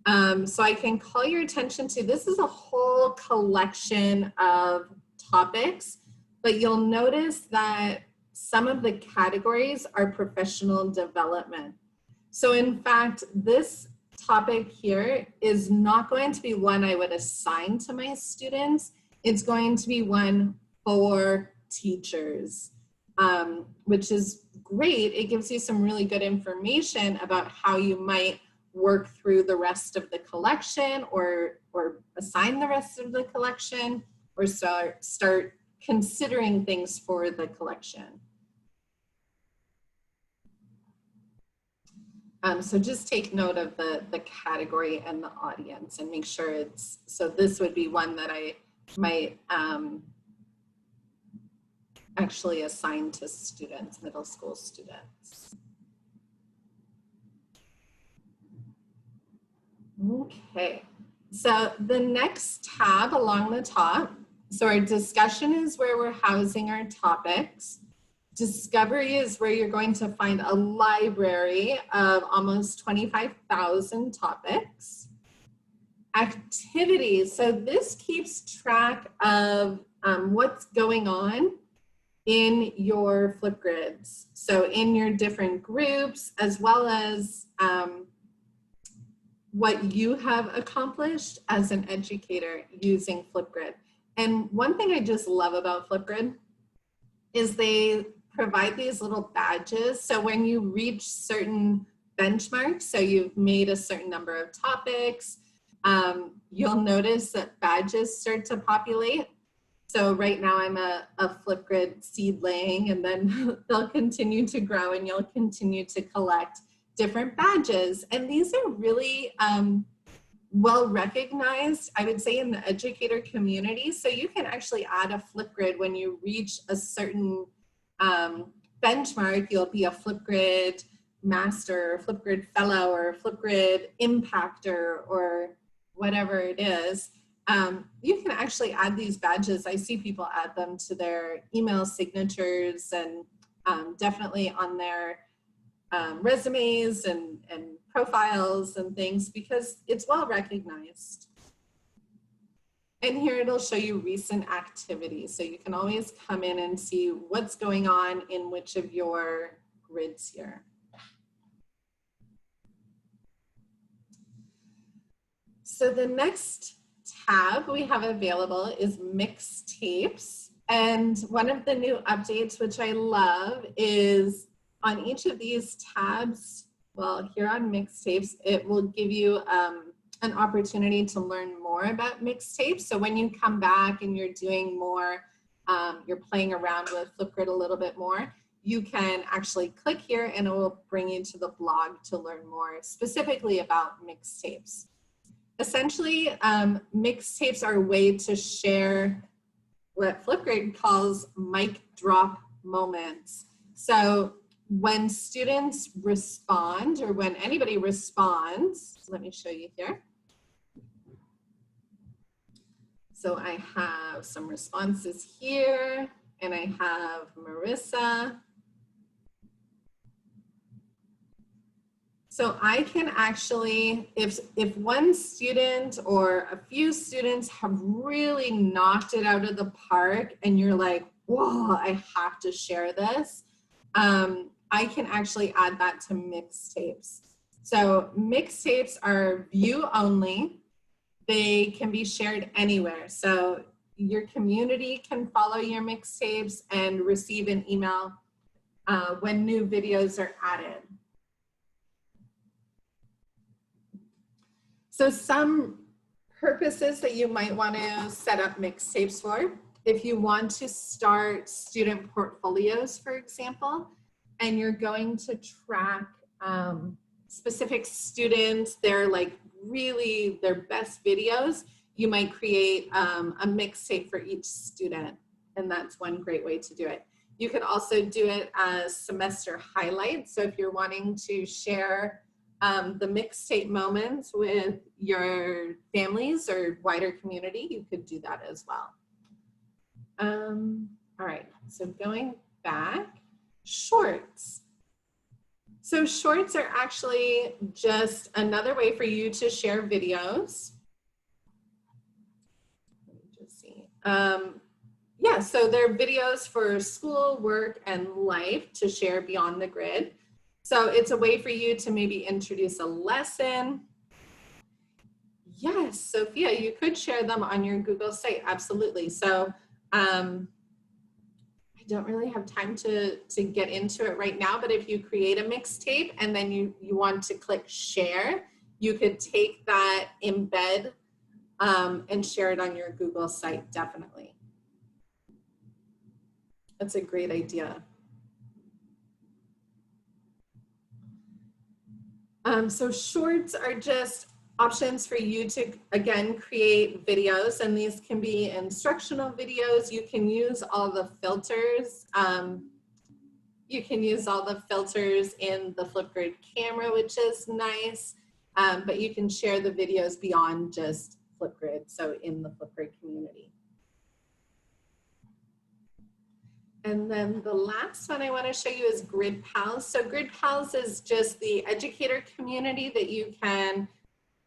So I can call your attention to, this is a whole collection of topics, but you'll notice that some of the categories are professional development. So in fact, this topic here is not going to be one I would assign to my students. It's going to be one for teachers, which is great. It gives you some really good information about how you might work through the rest of the collection, or assign the rest of the collection, or start considering things for the collection. So just take note of the category and the audience and make sure it's, so this would be one that I might actually assign to students, middle school students. Okay, so the next tab along the top, so our discussion is where we're housing our topics. Discovery is where you're going to find a library of almost 25,000 topics. Activities, so this keeps track of what's going on in your FlipGrids. So in your different groups, as well as what you have accomplished as an educator using FlipGrid. And one thing I just love about FlipGrid is they provide these little badges. So when you reach certain benchmarks, so you've made a certain number of topics, you'll notice that badges start to populate. So right now I'm a FlipGrid seedling, and then they'll continue to grow and you'll continue to collect different badges. And these are really well recognized, I would say, in the educator community. So you can actually add a FlipGrid when you reach a certain benchmark. You'll be a FlipGrid master, FlipGrid fellow, or FlipGrid impactor, or whatever it is. You can actually add these badges. I see people add them to their email signatures, and definitely on their resumes and profiles and things, because it's well recognized. And here it'll show you recent activities. So you can always come in and see what's going on in which of your grids here. So the next tab we have available is mixtapes. And one of the new updates, which I love, is on each of these tabs, well, here on mixtapes, it will give you an opportunity to learn more about mixtapes. So when you come back and you're doing more, you're playing around with FlipGrid a little bit more, you can actually click here and it will bring you to the blog to learn more specifically about mixtapes. Essentially, mixtapes are a way to share what FlipGrid calls mic drop moments. So when students respond, or when anybody responds, let me show you here. So I have some responses here, and I have Marissa. So I can actually, if one student or a few students have really knocked it out of the park and you're like, whoa, I have to share this, I can actually add that to mixtapes. So mixtapes are view only. They can be shared anywhere. So your community can follow your mixtapes and receive an email when new videos are added. So some purposes that you might want to set up mixtapes for, if you want to start student portfolios, for example, and you're going to track specific students, their best videos, you might create a mixtape for each student, and that's one great way to do it. You could also do it as semester highlights. So if you're wanting to share the mixtape moments with your families or wider community, you could do that as well. All right, so going back, shorts. So shorts are actually just another way for you to share videos. Let me just see. Yeah, so they're videos for school, work, and life to share beyond the grid. So it's a way for you to maybe introduce a lesson. Yes, Sophia, you could share them on your Google site, absolutely. So I don't really have time to get into it right now, but if you create a mixtape and then you want to click share, you could take that embed and share it on your Google site, definitely. That's a great idea. So shorts are just options for you to, again, create videos, and these can be instructional videos. You can use all the filters. You can use all the filters in the FlipGrid camera, which is nice, but you can share the videos beyond just FlipGrid, so in the FlipGrid community. And then the last one I want to show you is Grid Pals. So Grid Pals is just the educator community that you can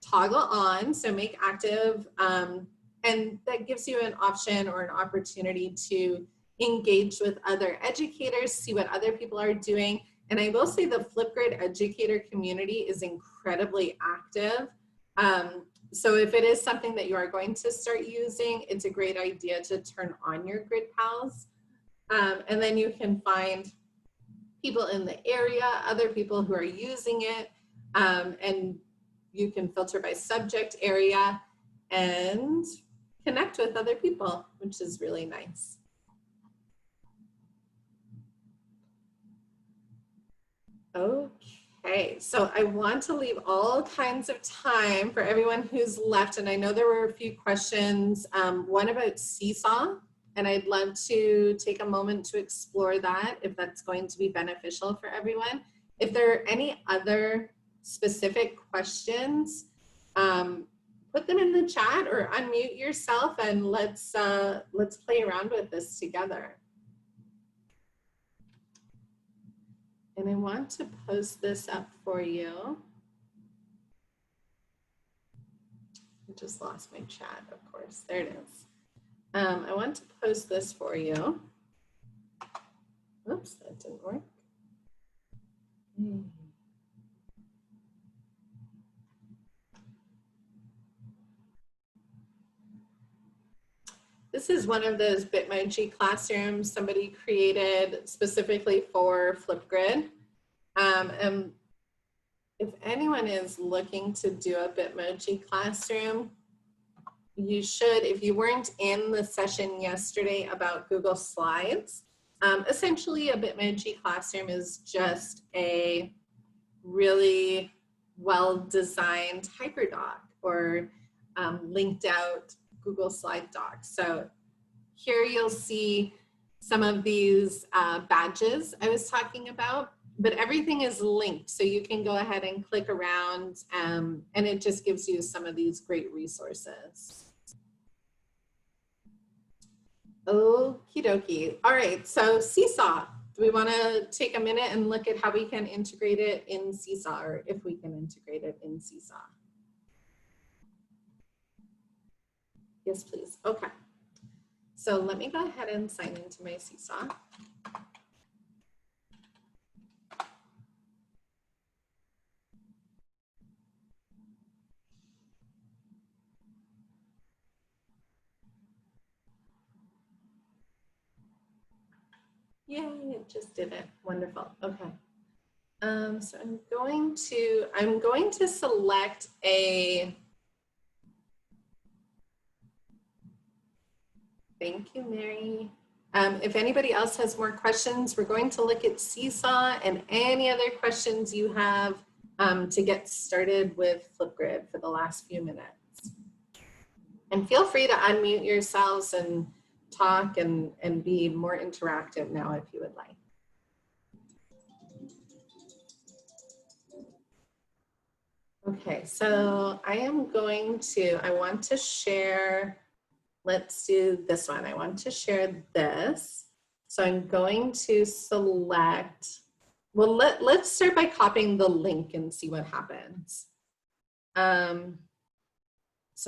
toggle on, so make active, and that gives you an option or an opportunity to engage with other educators, see what other people are doing. And I will say the FlipGrid educator community is incredibly active. So if it is something that you are going to start using, it's a great idea to turn on your Grid Pals. And then you can find people in the area, other people who are using it, and you can filter by subject area and connect with other people, which is really nice. Okay, so I want to leave all kinds of time for everyone who's left, and I know there were a few questions, one about Seesaw, and I'd love to take a moment to explore that if that's going to be beneficial for everyone. If there are any other specific questions, put them in the chat or unmute yourself, and let's play around with this together. And I want to post this up for you. I just lost my chat, of course. There it is. I want to post this for you. Oops, that didn't work. This is one of those Bitmoji classrooms somebody created specifically for FlipGrid. And if anyone is looking to do a Bitmoji classroom, you should, if you weren't in the session yesterday about Google Slides, essentially a Bitmoji classroom is just a really well-designed hyperdoc or linked out Google Slide docs. So here you'll see some of these badges I was talking about, but everything is linked. So you can go ahead and click around and it just gives you some of these great resources. Okie dokie. All right, so Seesaw. Do we want to take a minute and look at how we can integrate it in Seesaw, or if we can integrate it in Seesaw? Yes, please. Okay. So let me go ahead and sign into my Seesaw. Yay, it just did it. Wonderful. Okay. So I'm going to select a, thank you, Mary. If anybody else has more questions, we're going to look at Seesaw and any other questions you have to get started with FlipGrid for the last few minutes. And feel free to unmute yourselves and talk and be more interactive now if you would like. Okay, so I want to share, let's do this one. I want to share this. So I'm going to select, well, let's start by copying the link and see what happens. So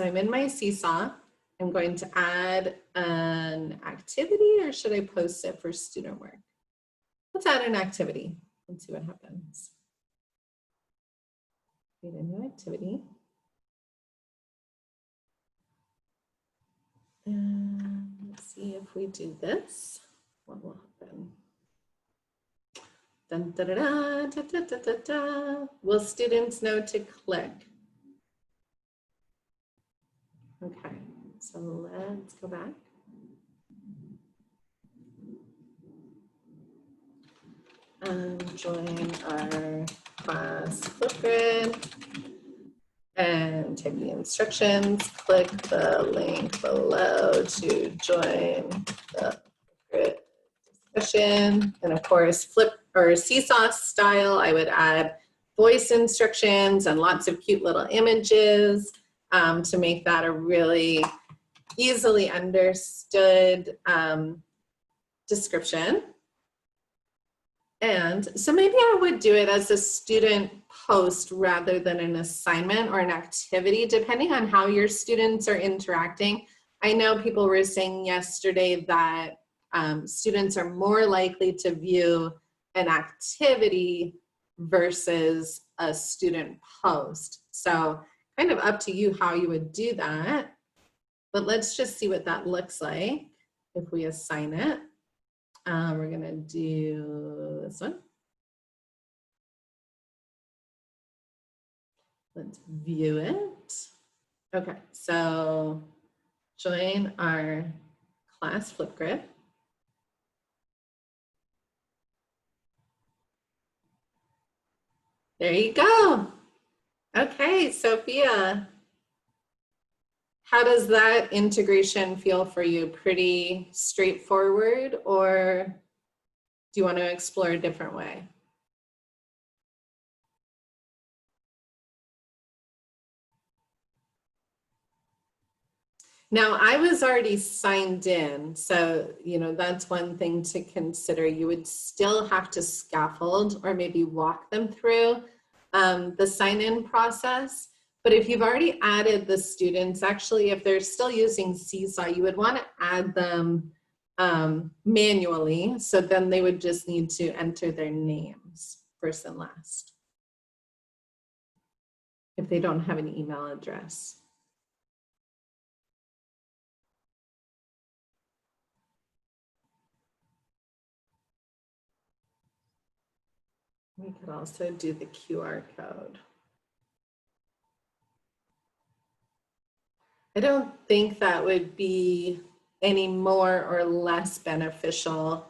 I'm in my Seesaw. I'm going to add an activity, or should I post it for student work? Let's add an activity and see what happens. Create a new activity. And let's see if we do this, what will happen? Dun, da, da, da, da, da, da, da, da. Will students know to click? Okay, so let's go back. Join our class FlipGrid and type the instructions. Click the link below to join the FlipGrid discussion. And of course, Flip or Seesaw style, I would add voice instructions and lots of cute little images to make that a really easily understood description. And so maybe I would do it as a student post rather than an assignment or an activity, depending on how your students are interacting. I know people were saying yesterday that students are more likely to view an activity versus a student post. So kind of up to you how you would do that. But let's just see what that looks like if we assign it. We're gonna do this one. Let's view it. Okay, so join our class FlipGrid. There you go. Okay, Sophia, how does that integration feel for you? Pretty straightforward, or do you want to explore a different way? Now, I was already signed in, so that's one thing to consider. You would still have to scaffold or maybe walk them through the sign-in process. But if you've already added the students, actually, if they're still using Seesaw, you would want to add them manually. So then they would just need to enter their names first and last if they don't have an email address. We could also do the QR code. I don't think that would be any more or less beneficial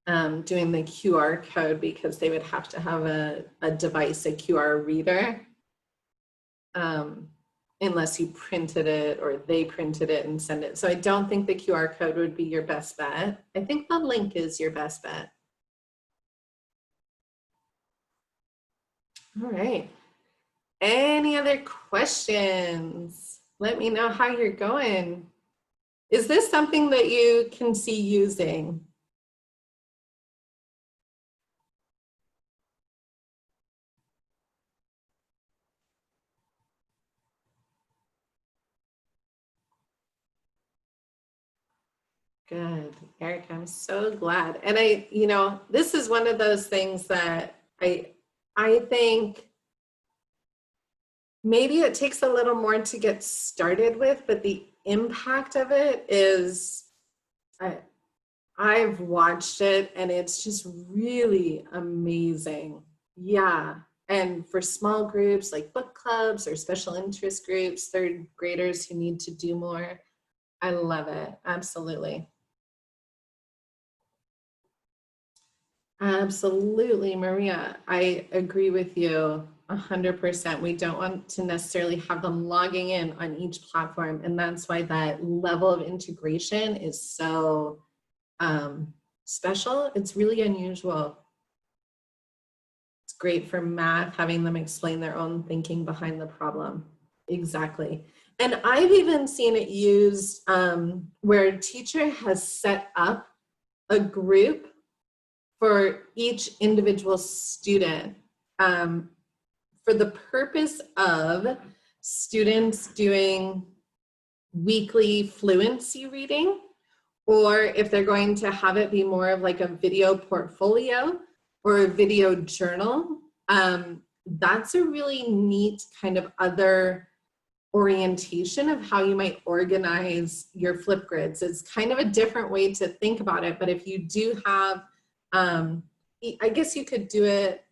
doing the QR code, because they would have to have a device, a QR reader, unless you printed it or they printed it and send it. So I don't think the QR code would be your best bet. I think the link is your best bet. All right. Any other questions? Let me know how you're going. Is this something that you can see using? Good, Eric, I'm so glad. And this is one of those things that I think maybe it takes a little more to get started with, but the impact of it is, I've watched it and it's just really amazing. Yeah. And for small groups like book clubs or special interest groups, third graders who need to do more, I love it. Absolutely. Absolutely, Maria. I agree with you 100%. We don't want to necessarily have them logging in on each platform. And that's why that level of integration is so special. It's really unusual. It's great for math, having them explain their own thinking behind the problem. Exactly. And I've even seen it used where a teacher has set up a group for each individual student for the purpose of students doing weekly fluency reading, or if they're going to have it be more of like a video portfolio or a video journal. That's a really neat kind of other orientation of how you might organize your FlipGrids. It's kind of a different way to think about it, but if you do have, I guess you could do it,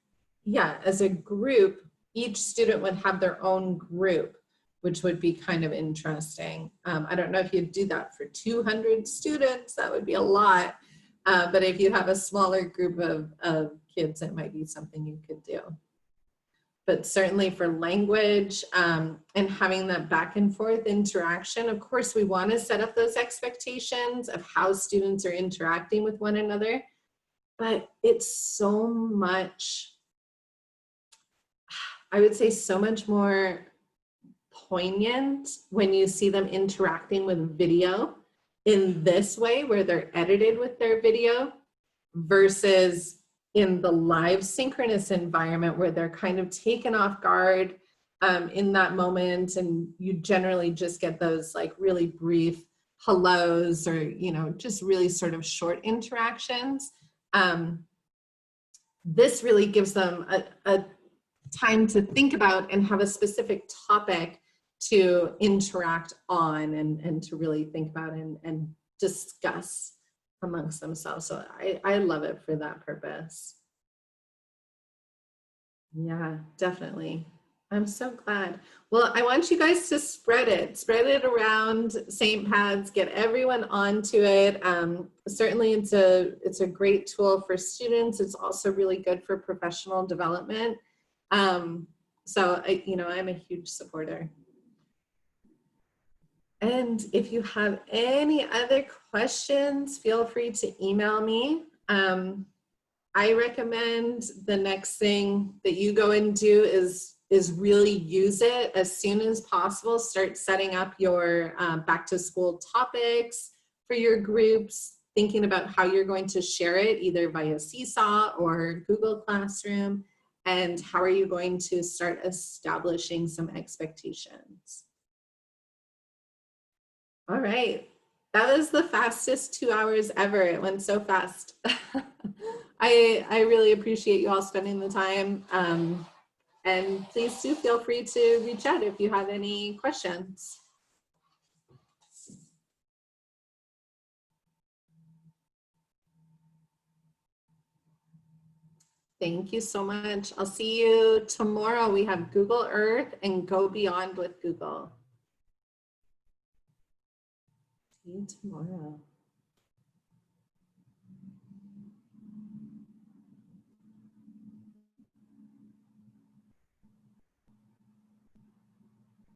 yeah, as a group. Each student would have their own group, which would be kind of interesting. I don't know if you'd do that for 200 students, that would be a lot. But if you have a smaller group of kids, it might be something you could do. But certainly for language and having that back and forth interaction, of course, we want to set up those expectations of how students are interacting with one another. But it's so much, I would say so much more poignant when you see them interacting with video in this way, where they're edited with their video, versus in the live synchronous environment where they're kind of taken off guard in that moment, and you generally just get those like really brief hellos or, you know, just really sort of short interactions. This really gives them a time to think about and have a specific topic to interact on and to really think about and discuss amongst themselves. So I love it for that purpose. Yeah, definitely. I'm so glad. Well, I want you guys to spread it around St. Pat's, get everyone onto it. Certainly it's a great tool for students. It's also really good for professional development. So you know, I'm a huge supporter. And if you have any other questions, feel free to email me. I recommend the next thing that you go and do is really use it as soon as possible. Start setting up your back to school topics for your groups, thinking about how you're going to share it either via Seesaw or Google Classroom, and how are you going to start establishing some expectations. All right, that was the fastest 2 hours ever. It went so fast. I really appreciate you all spending the time. And please do feel free to reach out if you have any questions. Thank you so much. I'll see you tomorrow. We have Google Earth and Go Beyond with Google. See you tomorrow.